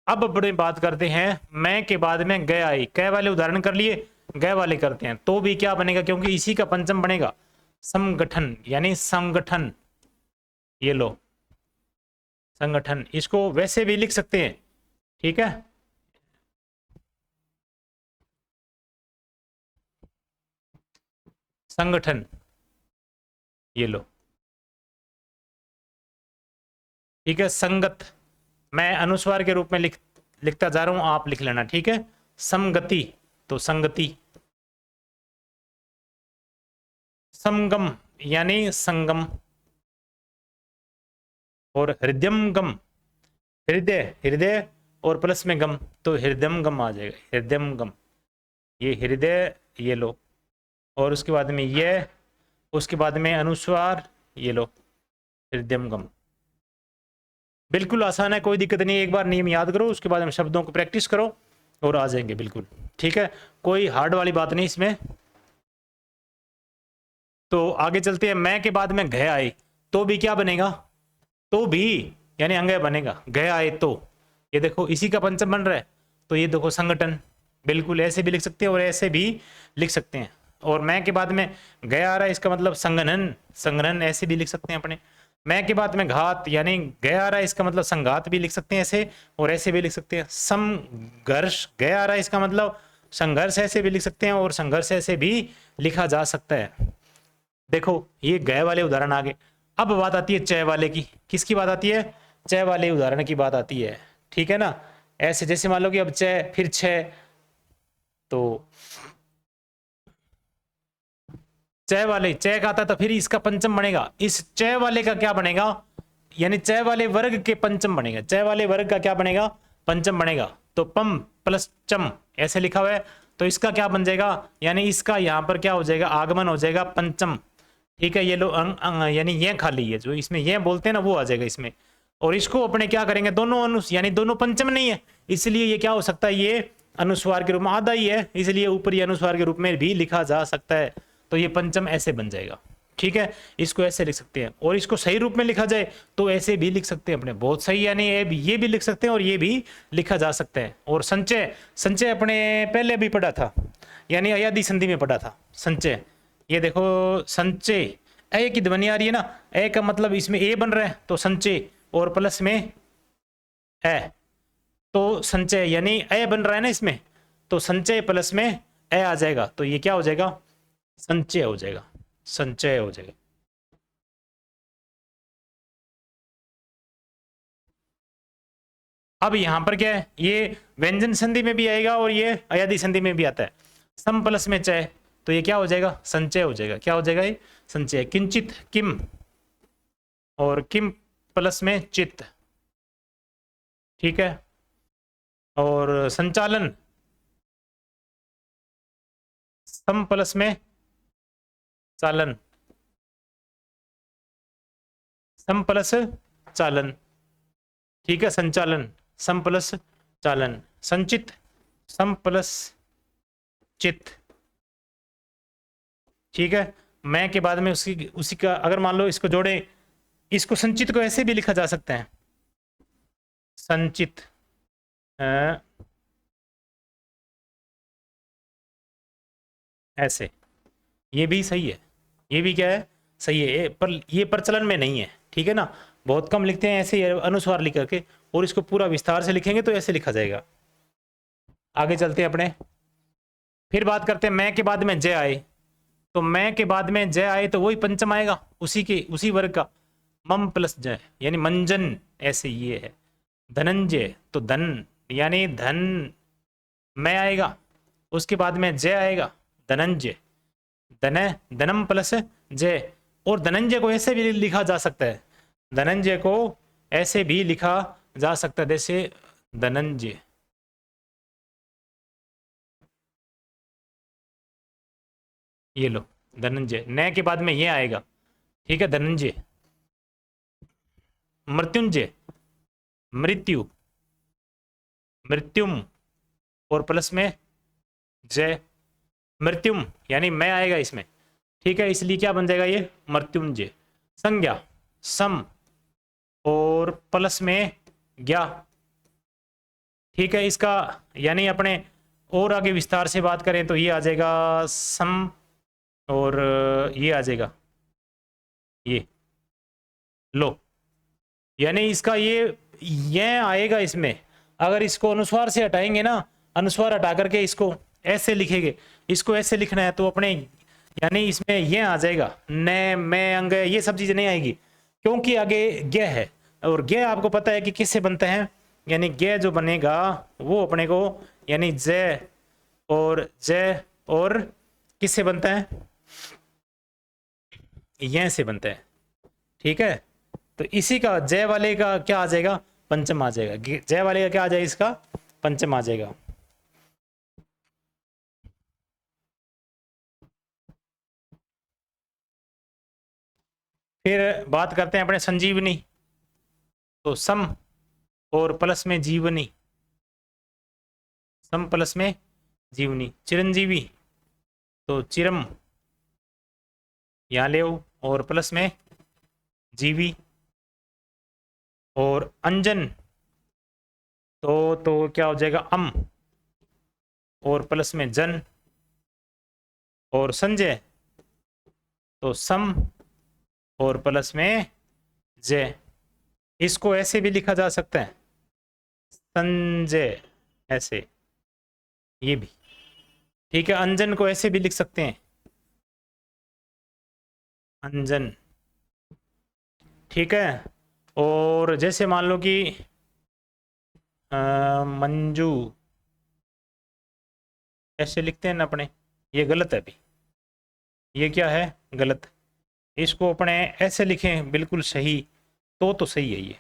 अब बड़े बात करते हैं मैं के बाद में गए आई, कै वाले उदाहरण कर लिए, गए वाले करते हैं तो भी क्या बनेगा, क्योंकि इसी का पंचम बनेगा संगठन, यानी संगठन, ये लो संगठन। इसको वैसे भी लिख सकते हैं, ठीक है। संगठन, ये लो, ठीक है। संगत, मैं अनुस्वार के रूप में लिखता जा रहा हूं, आप लिख लेना, ठीक है। समगति, तो संगति। समगम यानी संगम। और हृदयम गम, हृदय, हृदय और प्लस में गम, तो हृदयम गम आ जाएगा, हृदयम गम, ये हृदय, ये लो। और उसके बाद में ये, उसके बाद में अनुस्वार, ये लो हृदयम गम। बिल्कुल आसान है, कोई दिक्कत नहीं, एक बार नियम याद करो, उसके बाद में शब्दों को प्रैक्टिस करो और आ जाएंगे बिल्कुल, ठीक है। कोई हार्ड वाली बात नहीं इसमें। तो आगे चलते हैं, मैं के बाद में घय आए तो भी क्या बनेगा, तो भी यानी अंगय बनेगा, घय आए तो, ये देखो इसी का पंचम बन रहा है, तो ये देखो संगठन, बिल्कुल ऐसे भी लिख सकते हैं और ऐसे भी लिख सकते हैं। और मैं के बाद में गया आ रहा है, इसका मतलब संगठन, संगठन ऐसे भी लिख सकते हैं अपने। मैं के बाद में घात यानी गया आ रहा है, इसका मतलब संघात भी लिख सकते हैं ऐसे, और ऐसे भी लिख सकते हैं। संघर्ष, गया आ रहा है, इसका मतलब संघर्ष ऐसे भी लिख सकते हैं और संघर्ष ऐसे भी लिखा जा सकता है। देखो ये गए वाले उदाहरण आ गए। अब बात आती है चय वाले की, किसकी बात आती है, चय वाले उदाहरण की बात आती है, ठीक है ना। ऐसे जैसे मान लो कि अब चय फिर छय, तो चय वाले, चय का आता तो फिर इसका पंचम बनेगा, इस चय वाले का क्या बनेगा, यानी चय वाले वर्ग के पंचम बनेगा, चय वाले वर्ग का क्या बनेगा, पंचम बनेगा। तो पम प्लस चम ऐसे लिखा हुआ है, तो इसका क्या बन जाएगा, यानी इसका यहाँ पर क्या हो जाएगा, आगमन हो जाएगा पंचम, ठीक है। ये लो यानी ये खाली है, जो इसमें ये बोलते हैं ना वो आ जाएगा इसमें। और इसको अपने क्या करेंगे, दोनों यानी दोनों पंचम नहीं है, इसलिए ये क्या हो सकता है, ये अनुस्वार के रूप में आधा ही है, इसलिए ऊपरी अनुस्वार के रूप में भी लिखा जा सकता है, तो ये पंचम ऐसे बन जाएगा, ठीक है। इसको ऐसे लिख सकते हैं, और इसको सही रूप में लिखा जाए तो ऐसे भी लिख सकते हैं अपने, बहुत सही, यानी ये भी लिख सकते हैं और ये भी लिखा जा सकता है। और संचय, संचय अपने पहले भी पढ़ा था, यानी अयादी संधि में पढ़ा था संचय। ये देखो संचय, ए की ध्वनि आ रही है ना, ए का मतलब इसमें ए बन रहा है, तो संचय और प्लस में ए, तो संचय यानी ए बन रहा है ना इसमें, तो संचय प्लस में ए आ जाएगा, तो ये क्या हो जाएगा, संचय हो जाएगा, संचय हो जाएगा। अब यहां पर क्या है, ये व्यंजन संधि में भी आएगा और ये अयादी संधि में भी आता है। सम प्लस में चय, तो ये क्या हो जाएगा, संचय हो जाएगा। क्या हो जाएगा ये, संचय। किंचित किम, और किम प्लस में चित, ठीक है। और संचालन, सम प्लस में चालन, सम प्लस चालन, ठीक है। संचालन सम प्लस चालन। संचित सम प्लस चित, ठीक है। मैं के बाद में उसी का अगर मान लो इसको जोड़े, इसको संचित को ऐसे भी लिखा जा सकता है, संचित ऐसे, ये भी सही है, ये भी क्या है, सही है, पर ये प्रचलन में नहीं है, ठीक है ना। बहुत कम लिखते हैं ऐसे अनुस्वार लिख करके, और इसको पूरा विस्तार से लिखेंगे तो ऐसे लिखा जाएगा। आगे चलते हैं अपने, फिर बात करते हैं मैं के बाद में जय आए, तो मैं के बाद में जय आए तो वही पंचम आएगा, उसी वर्ग का, मम प्लस जय यानी मंजन, ऐसे ये है। धनंजय तो धन यानी धन मैं आएगा, उसके बाद में जय आएगा, धनंजय, धनम प्लस जय। और धनंजय को ऐसे भी लिखा जा सकता है, धनंजय को ऐसे भी लिखा जा सकता है, जैसे धनंजय, ये लो धनंजय, न के बाद में ये आएगा, ठीक है। धनंजय, मृत्युंजय, मृत्यु, मृत्युम, और प्लस में जय, मृत्युम यानी मैं आएगा इसमें, ठीक है। इसलिए क्या बन जाएगा ये, मृत्युंजय। संज्ञा सम और प्लस में ज्ञा, ठीक है। इसका यानी अपने और आगे विस्तार से बात करें तो ये आ जाएगा सम, और ये आ जाएगा ये लो, यानी इसका ये आएगा इसमें। अगर इसको अनुस्वार से हटाएंगे ना, अनुस्वार हटा करके इसको ऐसे लिखेंगे, इसको ऐसे लिखना है तो अपने यानी इसमें ये आ जाएगा, न मैं अंग, ये सब चीजें नहीं आएगी, क्योंकि आगे गे है, और गे आपको पता है कि किससे बनते हैं, यानी गे जो बनेगा वो अपने को यानी जय और किससे बनता है, ये से बनता है, ठीक है। तो इसी का जय वाले का क्या आ जाएगा, पंचम आ जाएगा, जय वाले का क्या आ जाएगा, इसका पंचम आ जाएगा। फिर बात करते हैं अपने संजीवनी, तो सम और प्लस में जीवनी, सम प्लस में जीवनी। चिरंजीवी तो चिरम यहाँ ले, और प्लस में जीवी। और अंजन तो क्या हो जाएगा, अम, और प्लस में जन। और संजय तो सम और प्लस में जय, इसको ऐसे भी लिखा जा सकता है, संजय ऐसे, ये भी ठीक है। अंजन को ऐसे भी लिख सकते हैं, अंजन, ठीक है। और जैसे मान लो कि मंजू, ऐसे लिखते हैं ना अपने, ये गलत है अभी, ये क्या है, गलत। इसको अपने ऐसे लिखें बिल्कुल सही, तो सही है ये,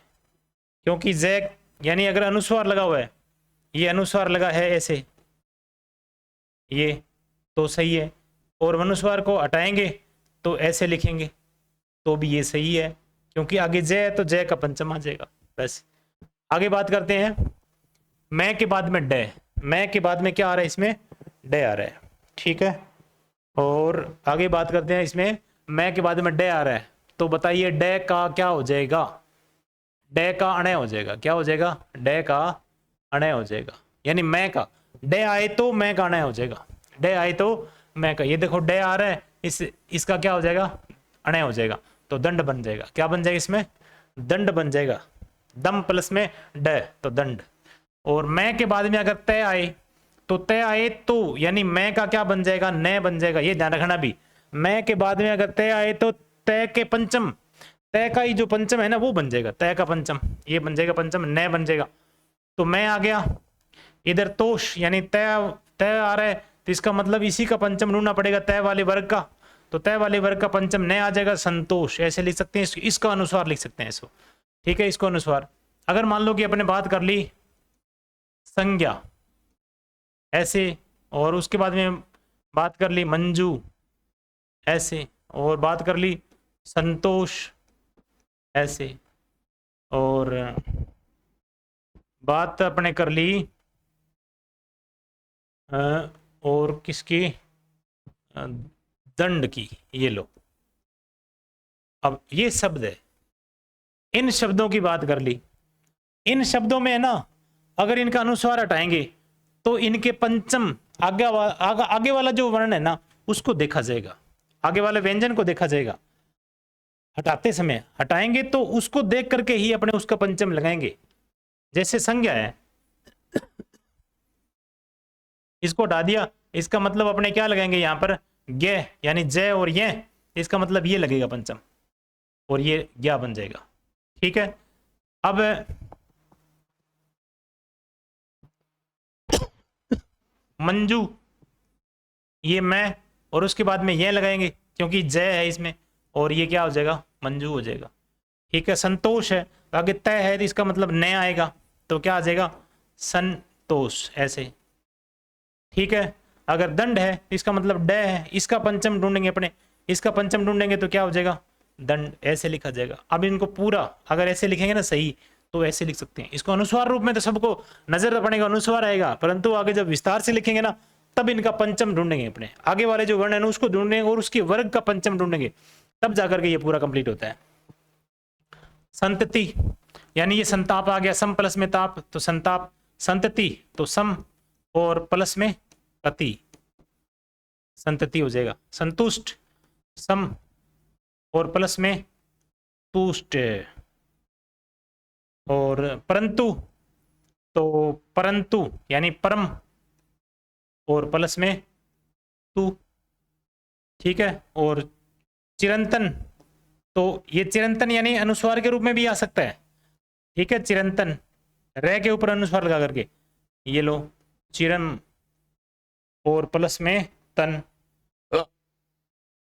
क्योंकि जैक यानी अगर अनुस्वार लगा हुआ है, ये अनुस्वार लगा है ऐसे, ये तो सही है। और अनुस्वार को हटाएंगे तो ऐसे लिखेंगे तो भी ये सही है, क्योंकि आगे जय तो जय का पंचम आ जाएगा। बस आगे बात करते हैं, मैं के बाद में डे, मैं के बाद में क्या आ रहा है, इसमें डे आ रहा है, ठीक है। और आगे बात करते हैं, इसमें मैं के बाद में डे आ रहा है, तो बताइए डे का क्या हो जाएगा, डे का अणय हो जाएगा। क्या हो जाएगा, डे का अणय हो जाएगा, यानी मैं का डे आए तो मैं का अणय हो जाएगा, डे आए तो मैं का। ये देखो डे आ रहा है, इसका क्या हो जाएगा, अणय हो जाएगा, तो दंड बन जाएगा। क्या बन जाएगा, इसमें दंड बन जाएगा, दम प्लस में ड तो दंड। और मैं के बाद में अगर तय आए तो तय आए तो यानी मैं का क्या बन जाएगा, न बन जाएगा, ये ध्यान रखना भी। मैं के बाद में अगर तय आए तो तय के पंचम, तय का ही जो पंचम है ना वो बन जाएगा, तय का पंचम ये बन जाएगा, पंचम न बन जाएगा। तो मैं आ गया, इधर तोष यानी तय, तय आ रहा है तो इसका मतलब इसी का पंचम ढूंढना पड़ेगा तय वाले वर्ग का, तो तय वाले वर्ग का पंचम न आ जाएगा, संतोष ऐसे लिख सकते हैं, इसका अनुस्वार लिख सकते हैं इसको, ठीक है, इसको अनुस्वार। अगर मान लो कि अपने बात कर ली संज्ञा ऐसे, और उसके बाद में बात कर ली मंजू ऐसे, और बात कर ली संतोष ऐसे, और बात अपने कर ली और किसकी, दंड की, ये लो। अब ये शब्द है, इन शब्दों की बात कर ली, इन शब्दों में है ना अगर इनका अनुस्वार हटाएंगे तो इनके पंचम आगे वाला जो वर्ण है ना उसको देखा जाएगा, आगे वाले व्यंजन को देखा जाएगा, हटाते समय हटाएंगे तो उसको देख करके ही अपने उसका पंचम लगाएंगे। जैसे संज्ञा है, इसको हटा दिया, इसका मतलब अपने क्या लगाएंगे यहां पर, गे यानी जय और ये, इसका मतलब ये लगेगा पंचम और ये ज्ञा बन जाएगा, ठीक है। अब मंजू, ये मैं और उसके बाद में ये लगाएंगे क्योंकि जय है इसमें, और ये क्या हो जाएगा, मंजू हो जाएगा, ठीक है। संतोष है तो आगे तय है तो इसका मतलब न आएगा तो क्या आ जाएगा, संतोष ऐसे, ठीक है। अगर दंड है तो इसका मतलब ड है, इसका पंचम ढूंढेंगे अपने, इसका पंचम ढूंढेंगे तो क्या हो जाएगा, दंड ऐसे लिखा जाएगा। अब इनको पूरा अगर ऐसे लिखेंगे ना सही तो ऐसे लिख सकते हैं, इसको अनुस्वार रूप में तो सबको नजर पड़ेगा अनुस्वार आएगा, परंतु आगे जब विस्तार से लिखेंगे ना तब इनका पंचम ढूंढेंगे अपने, आगे वाले जो वर्ण है उसको ढूंढेंगे और उसके वर्ग का पंचम ढूंढेंगे, तब जाकर के ये पूरा कंप्लीट होता है। संतति यानी ये संताप आ गया, सम प्लस में ताप तो संताप, संतति तो सम और प्लस में पति, संतति हो जाएगा। संतुष्ट सम और प्लस में तुष्ट, और परंतु तो परंतु यानी परम और प्लस में तू, ठीक है। और चिरंतन तो ये चिरंतन यानी अनुस्वार के रूप में भी आ सकता है, ठीक है, चिरंतन रे के ऊपर अनुस्वार लगा करके, ये लो चिरम और प्लस में तन।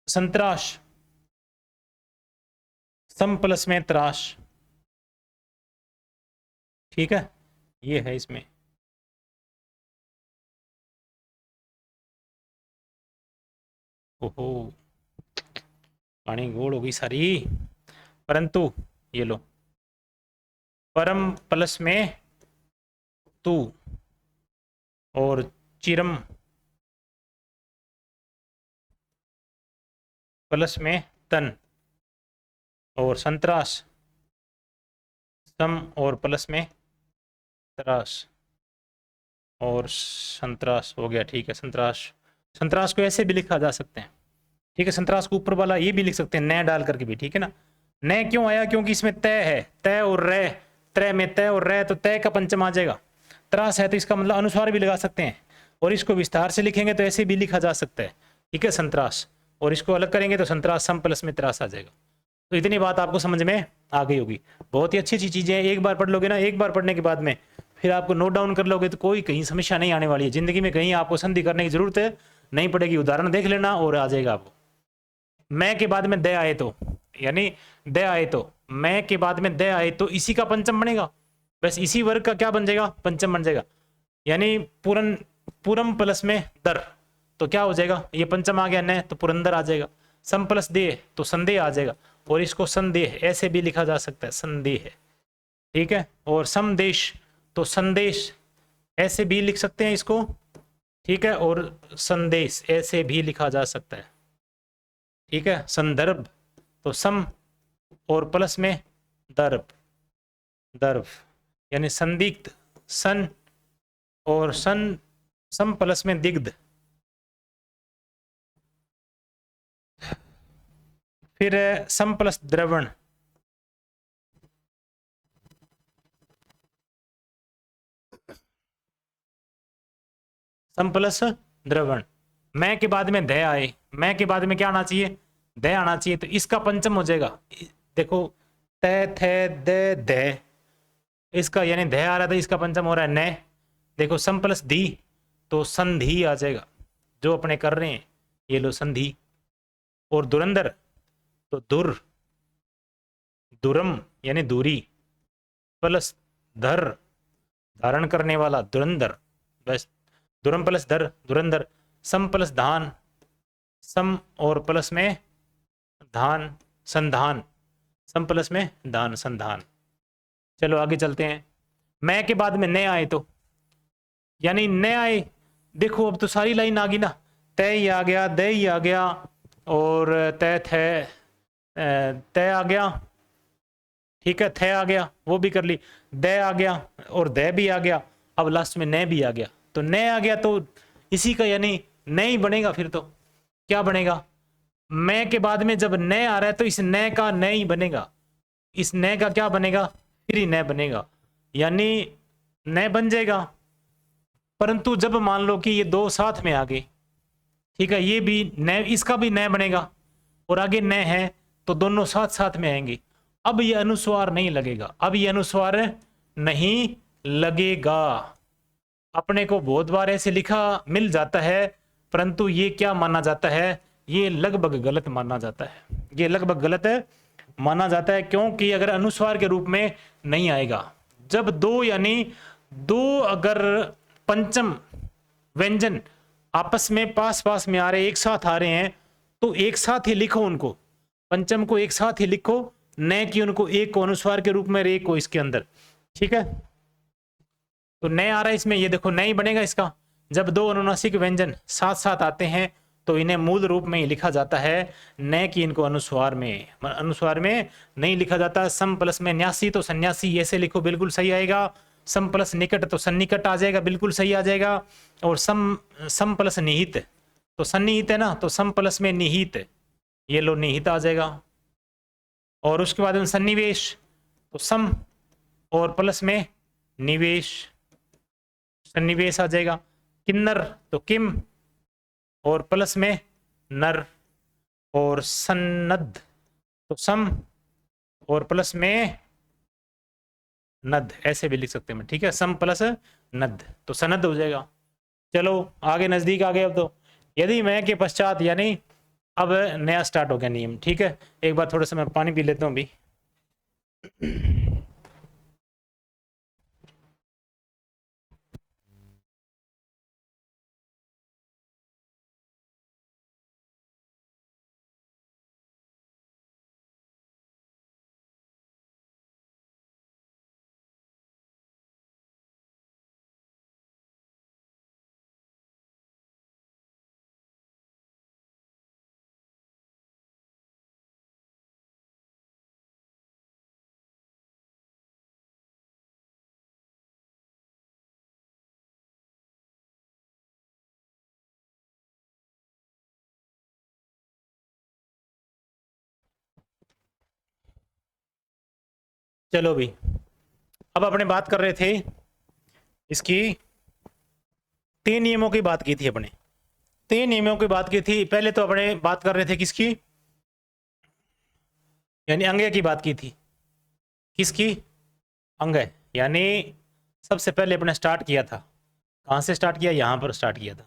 संतराश सम प्लस में त्राश, ठीक है, ये है इसमें। ओहो पानी गोल हो गई सारी, परंतु ये लो परम प्लस में तू और चिरम प्लस में तन, और संतरास सम और प्लस में त्रास, और संतरास हो गया, ठीक है। संतरास, संतरास को ऐसे भी लिखा जा सकते हैं, ठीक है, संतरास को ऊपर वाला ये भी लिख सकते हैं न डाल करके भी, ठीक है ना। न क्यों आया, क्योंकि इसमें तय है, तय और रे, त्रय में तय और रे तो तय का पंचम आ जाएगा, त्रास है तो इसका मतलब अनुस्वार भी लगा सकते हैं, और इसको विस्तार से लिखेंगे तो ऐसे भी लिखा जा सकता है, ठीक है, संतरास, और इसको अलग करेंगे तो संतरास सम प्लस में त्रास आ जाएगा। तो इतनी बात आपको समझ में आ गई होगी, बहुत ही अच्छी अच्छी चीजें हैं, एक बार पढ़ लोगे ना, एक बार पढ़ने के बाद में फिर आपको नोट डाउन कर लोगे तो कोई कहीं समस्या नहीं आने वाली है जिंदगी में, कहीं आपको संधि करने की जरूरत है नहीं पड़ेगी, उदाहरण देख लेना और आ जाएगा आपको। मैं के बाद में दे आए तो यानी दे आए तो, मैं के बाद में दे आए तो इसी का पंचम बनेगा, बस इसी वर्ग का क्या बन जाएगा, पंचम बन जाएगा, यानी पूरन पूरम प्लस में दर तो क्या हो जाएगा, ये पंचम आ गया न तो पुरंदर आ जाएगा, सम प्लस दे तो संदेह आ जाएगा, और इसको संदेह ऐसे भी लिखा जा सकता है, संदेह, ठीक है। और समदेश तो संदेश ऐसे भी लिख सकते हैं इसको, ठीक है, और संदेश ऐसे भी लिखा जा सकता है, ठीक है। संदर्भ तो सम और प्लस में दर्भ, दर्भ यानी संदिग्ध, सन और सन सम प्लस में दिग्ध, फिर सम प्लस द्रवण, सम प्लस द्रवण। मैं के बाद में ध आए, मैं के बाद में क्या आना चाहिए, द आना चाहिए, तो इसका पंचम हो जाएगा। देखो त थे द ध, इसका यानी ध आ रहा था, इसका पंचम हो रहा है न। देखो सम प्लस धी, तो संधि आ जाएगा, जो अपने कर रहे हैं ये लो संधि। और दुरंदर तो दुर, दुरम यानी दूरी, प्लस धर धारण करने वाला दुरंदर, बस दुरम प्लस धर दुरंदर। सम प्लस धान, सम और प्लस में धान संधान, सम प्लस में धान संधान। चलो आगे चलते हैं। मैं के बाद में न आए तो यानी न आए, देखो अब तो सारी लाइन आ गई ना, तय आ गया, दही आ गया, और तय थे तय आ गया, ठीक है, थे आ गया, वो भी कर ली, द आ गया और द भी आ गया, अब लास्ट में न भी आ गया। तो न आ गया तो इसी का यानी न ही बनेगा, फिर तो क्या बनेगा, मैं के बाद में जब न आ रहा है तो इस न का न ही बनेगा, इस न का क्या बनेगा, फिर ही न बनेगा, यानी न बन जाएगा। परंतु जब मान लो कि ये दो साथ में आ गए, ठीक है, ये भी न, इसका भी न बनेगा और आगे न है, तो दोनों साथ साथ में आएंगे। अब ये अनुस्वार नहीं लगेगा, अब ये अनुस्वार नहीं लगेगा। अपने को बहुत बार ऐसे लिखा मिल जाता है, परंतु ये क्या माना जाता है, ये लगभग गलत माना जाता है, ये लगभग गलत माना जाता है। क्योंकि अगर अनुस्वार के रूप में नहीं आएगा, जब दो यानी दो अगर पंचम व्यंजन आपस में पास पास में आ रहे, एक साथ आ रहे हैं, तो एक साथ ही लिखो उनको, पंचम को एक साथ ही लिखो, न कि उनको एक को अनुस्वार के रूप में, एक को इसके अंदर, ठीक है। तो न आ रहा है इसमें, ये देखो न ही बनेगा इसका। जब दो अनुनासिक व्यंजन साथ साथ आते हैं तो इन्हें मूल रूप में ही लिखा जाता है, न कि इनको अनुस्वार में, अनुस्वार में नहीं लिखा जाता। सम प्लस में न्यासी तो सन्यासी ऐसे लिखो, बिल्कुल सही आएगा। सम प्लस निकट तो सन्निकट आ जाएगा, बिल्कुल सही आ जाएगा। और सम प्लस निहित तो सन्निहित है ना, तो सम प्लस में निहित, ये लो निहित आ जाएगा। और उसके बाद में सन्निवेश तो सम और प्लस में निवेश, सन्निवेश आ जाएगा। किन्नर तो किम और प्लस में नर। और सन्नद तो सम और प्लस में नद, ऐसे भी लिख सकते हैं, ठीक है, सम प्लस नद तो सनद हो जाएगा। चलो आगे नजदीक आ गए। अब तो यदि मैं के पश्चात, यानी अब नया स्टार्ट हो गया नियम, ठीक है। एक बार थोड़ा सा मैं पानी पी लेता हूँ अभी। चलो भी, अब अपने बात कर रहे थे इसकी, तीन नियमों की बात की थी अपने, तीन नियमों की बात की थी। पहले तो अपने बात कर रहे थे किसकी, यानी अंग्य की बात की थी। किसकी, अंग्य, यानी सबसे पहले अपने स्टार्ट किया था, कहां से स्टार्ट किया, यहां पर स्टार्ट किया था।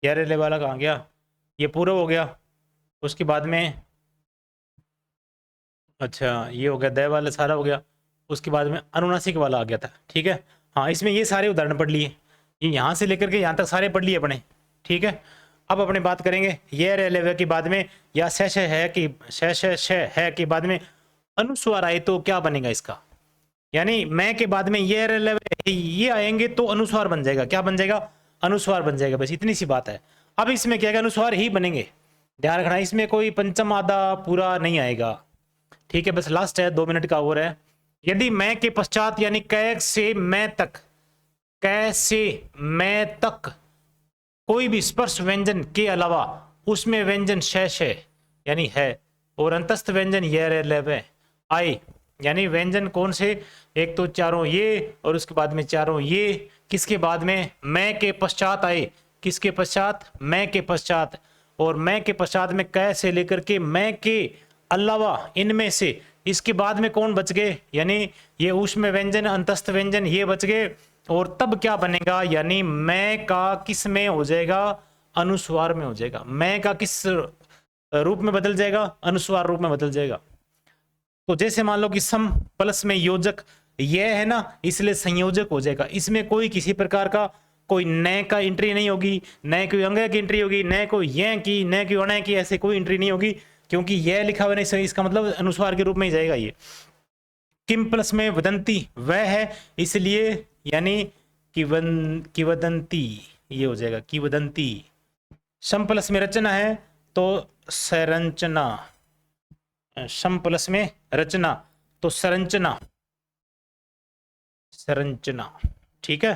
यार ले वाला कहाँ गया, ये पूरा हो गया। उसके बाद में अच्छा ये हो गया, दय वाला सारा हो गया। उसके बाद में अनुनासिक वाला आ गया था, ठीक है। हाँ इसमें ये सारे उदाहरण पढ़ लिए, ये यहाँ से लेकर के यहाँ तक सारे पढ़ लिए अपने, ठीक है। अब अपने बात करेंगे ये रेलवे के बाद में, या शश है कि शश है के बाद में अनुस्वार आए तो क्या बनेगा इसका, यानी मैं के बाद में ये रेलवे ये आएंगे तो अनुस्वार बन जाएगा, क्या बन जाएगा, अनुस्वार बन जाएगा, बस इतनी सी बात है। अब इसमें क्या है, अनुस्वार ही बनेंगे, ध्यान रखना, इसमें कोई पंचम आधा पूरा नहीं आएगा, ठीक है। बस लास्ट है, 2 मिनट का और है। यदि मैं के पश्चात यानी कै से मैं तक, कै से मैं तक कोई भी स्पर्श व्यंजन के अलावा उसमें व्यंजन शेष है यानी है, और अंतस्थ व्यंजन ये लेवे आए, यानी व्यंजन कौन से, एक तो चारों ये और उसके बाद में चारों ये, किसके बाद में, मैं के पश्चात आए, किसके पश्चात, मैं के पश्चात, और मैं के पश्चात में कै से लेकर के मैं के अलावा इनमें से इसके बाद में कौन बच गए, यानी ये ऊष्म व्यंजन अंतस्थ व्यंजन ये बच गए। और तब क्या बनेगा, यानी मैं का किस में हो जाएगा, अनुस्वार में हो जाएगा। मैं का किस रूप में बदल जाएगा, अनुस्वार रूप में बदल जाएगा। तो जैसे मान लो कि सम प्लस में योजक यह है ना, इसलिए संयोजक हो जाएगा। इसमें कोई किसी प्रकार का कोई न का एंट्री नहीं होगी, न कोई अंग की एंट्री होगी, न कोई य की, न कोई अण की, ऐसे कोई एंट्री नहीं होगी, क्योंकि यह लिखा हुआ नहीं, इसका मतलब अनुस्वार के रूप में ही जाएगा ये। किम प्लस में वदंती वह है, इसलिए यानी किवदंती ये हो जाएगा, किवदंती। सम प्लस में रचना है तो संरचना, सम प्लस में रचना तो संरचना, संरचना, ठीक है।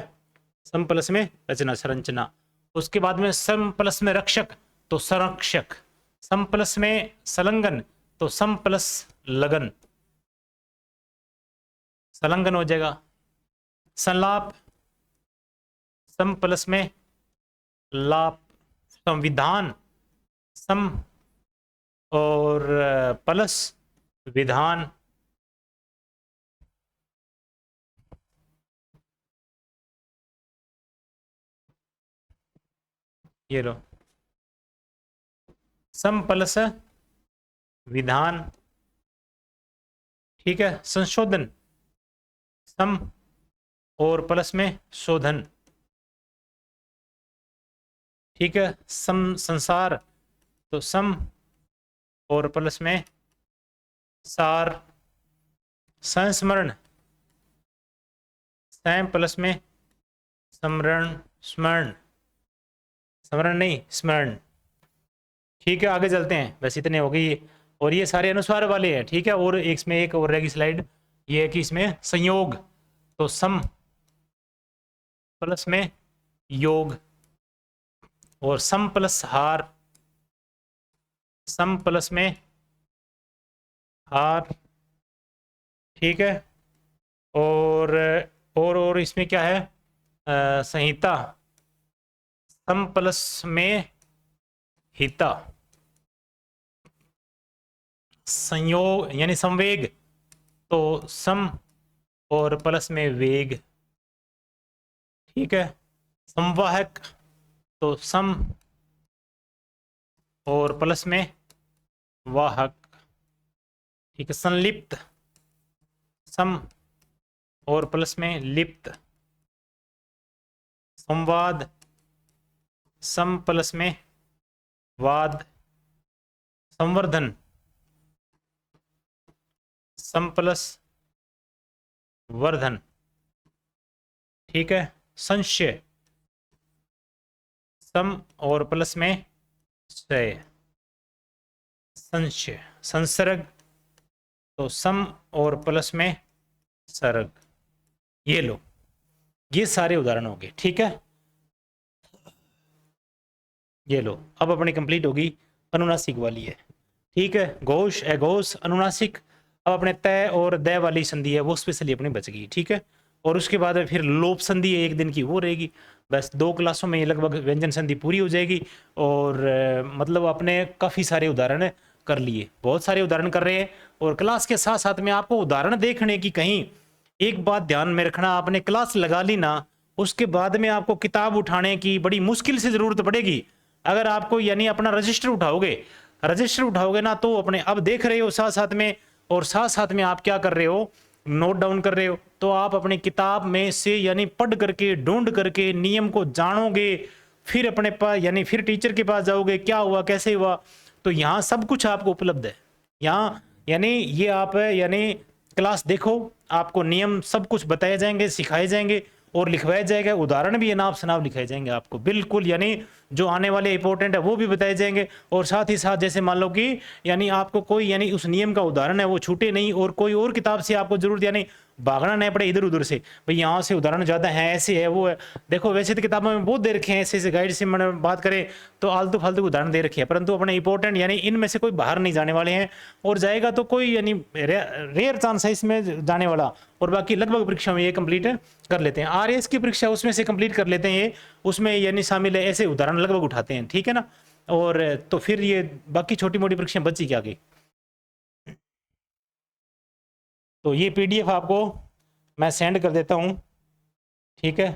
सम प्लस में रचना संरचना। उसके बाद में सम प्लस में रक्षक तो संरक्षक, सम प्लस में संलग्न तो सम प्लस लगन, संलग्न हो जाएगा। संलाप, सम प्लस में लाप, संविधान, सम और प्लस विधान, ये लो सम प्लस विधान, ठीक है। संशोधन, सम और प्लस में शोधन, ठीक है। सम संसार तो सम और प्लस में सार। संस्मरण, सैम प्लस में स्मरण, स्मरण, स्मरण नहीं स्मरण, ठीक है। आगे चलते हैं, बस इतने हो गई। और ये सारे अनुस्वार वाले हैं, ठीक है। और एक इसमें एक और रहेगी स्लाइड, ये है कि इसमें संयोग तो सम प्लस में योग, और सम प्लस हार, सम प्लस में हार, ठीक है। और इसमें क्या है, संहिता, सम प्लस में हिता। संयोग यानी संवेग तो सम और प्लस में वेग, ठीक है। संवाहक तो सम और प्लस में वाहक, ठीक है। संलिप्त, सम और प्लस में लिप्त। संवाद, सम प्लस में वाद। संवर्धन, सम प्लस वर्धन, ठीक है। संशय, सम और प्लस में शय, संशय। संसर्ग तो सम और प्लस में सर्ग। ये लो, ये सारे उदाहरण हो गए, ठीक है। ये लो, अब अपनी कंप्लीट होगी अनुनासिक वाली है, ठीक है। घोष, अघोष, अनुनासिक। अब अपने तय और दय वाली संधि है वो स्पेशली अपनी बच गई, ठीक है। और उसके बाद फिर लोप संधि है एक दिन की, वो रहेगी। बस 2 क्लासों में ये लगभग व्यंजन संधि पूरी हो जाएगी। और मतलब अपने काफ़ी सारे उदाहरण कर लिए, बहुत सारे उदाहरण कर रहे हैं। और क्लास के साथ साथ में आपको उदाहरण देखने की, कहीं एक बात ध्यान में रखना, आपने क्लास लगा ली ना, उसके बाद में आपको किताब उठाने की बड़ी मुश्किल से ज़रूरत पड़ेगी। अगर आपको यानी अपना रजिस्टर उठाओगे ना, तो अपने अब देख रहे हो साथ साथ में, और साथ साथ में आप क्या कर रहे हो, नोट डाउन कर रहे हो, तो आप अपनी किताब में से यानी पढ़ करके ढूंढ करके नियम को जानोगे, फिर अपने पास यानी फिर टीचर के पास जाओगे, क्या हुआ कैसे हुआ। तो यहाँ सब कुछ आपको उपलब्ध है। यहाँ यानी ये आप यानी क्लास देखो, आपको नियम सब कुछ बताए जाएंगे, सिखाए जाएंगे, और लिखवाया जाएगा, उदाहरण भी अनाप शनाप लिखाए जाएंगे आपको बिल्कुल, यानी जो आने वाले इंपॉर्टेंट है वो भी बताए जाएंगे। और साथ ही साथ जैसे मान लो कि यानी आपको कोई यानी उस नियम का उदाहरण है वो छूटे नहीं, और कोई और किताब से आपको जरूरत यानी भागना नहीं पड़े इधर उधर से, भाई यहाँ से उदाहरण ज़्यादा है, ऐसे है वो है। देखो वैसे तो किताबों में बहुत दे रखे हैं, ऐसे ऐसे गाइड से मैंने बात करें तो आलतू फालतू उदाहरण दे रखे हैं, परंतु अपने इंपॉर्टेंट यानी इनमें से कोई बाहर नहीं जाने वाले हैं, और जाएगा तो कोई यानी रेयर चांस है इसमें जाने वाला। और बाकी लगभग परीक्षा में ये कंप्लीट कर लेते हैं। आरएएस की परीक्षा उसमें से कंप्लीट कर लेते हैं ये, उसमें यानी शामिल है, ऐसे उदाहरण लगभग उठाते हैं, ठीक है ना। और तो फिर ये बाकी छोटी मोटी परीक्षा बची क्या गई। तो ये पीडीएफ आपको मैं सेंड कर देता हूँ, ठीक है।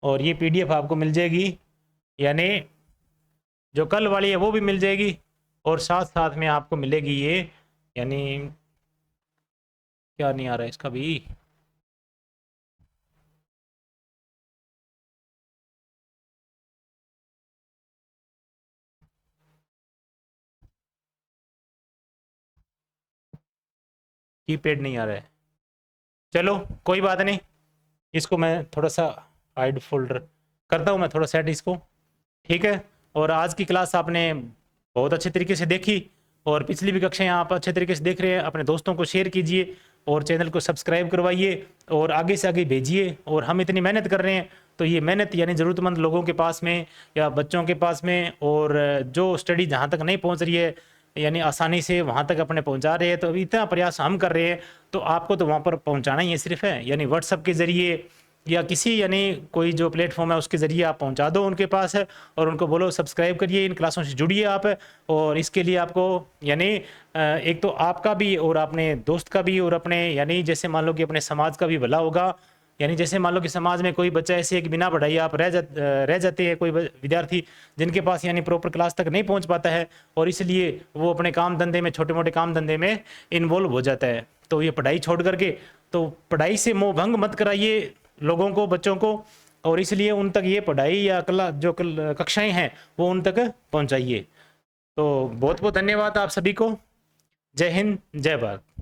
और ये पीडीएफ आपको मिल जाएगी, यानी जो कल वाली है वो भी मिल जाएगी, और साथ साथ में आपको मिलेगी ये, यानी क्या नहीं आ रहा है इसका भी, कीपैड नहीं आ रहा है। चलो कोई बात नहीं, इसको मैं थोड़ा सा हाइड फोल्डर करता हूँ, मैं थोड़ा सेट इसको, ठीक है। और आज की क्लास आपने बहुत अच्छे तरीके से देखी, और पिछली भी कक्षाएं आप अच्छे तरीके से देख रहे हैं। अपने दोस्तों को शेयर कीजिए और चैनल को सब्सक्राइब करवाइए और आगे से आगे भेजिए। और हम इतनी मेहनत कर रहे हैं तो ये मेहनत यानी ज़रूरतमंद लोगों के पास में या बच्चों के पास में, और जो स्टडी जहाँ तक नहीं पहुँच रही है यानी आसानी से वहाँ तक अपने पहुँचा रहे हैं, तो इतना प्रयास हम कर रहे हैं, तो आपको तो वहाँ पर पहुँचाना ही है सिर्फ है, यानी व्हाट्सएप के ज़रिए या किसी यानी कोई जो प्लेटफॉर्म है उसके ज़रिए आप पहुंचा दो उनके पास है, और उनको बोलो सब्सक्राइब करिए, इन क्लासों से जुड़िए आप। और इसके लिए आपको यानी एक तो आपका भी और अपने दोस्त का भी और अपने यानी जैसे मान लो कि अपने समाज का भी भला होगा। यानी जैसे मान लो कि समाज में कोई बच्चा ऐसे है कि बिना पढ़ाई आप रह जाते हैं, कोई विद्यार्थी जिनके पास यानी प्रॉपर क्लास तक नहीं पहुंच पाता है, और इसलिए वो अपने काम धंधे में, छोटे मोटे काम धंधे में इन्वॉल्व हो जाता है। तो ये पढ़ाई छोड़ करके, तो पढ़ाई से मोह भंग मत कराइए लोगों को, बच्चों को, और इसलिए उन तक ये पढ़ाई या कक्षाएं हैं वो उन तक पहुंचाइए। तो बहुत बहुत धन्यवाद आप सभी को। जय हिंद, जय भारत।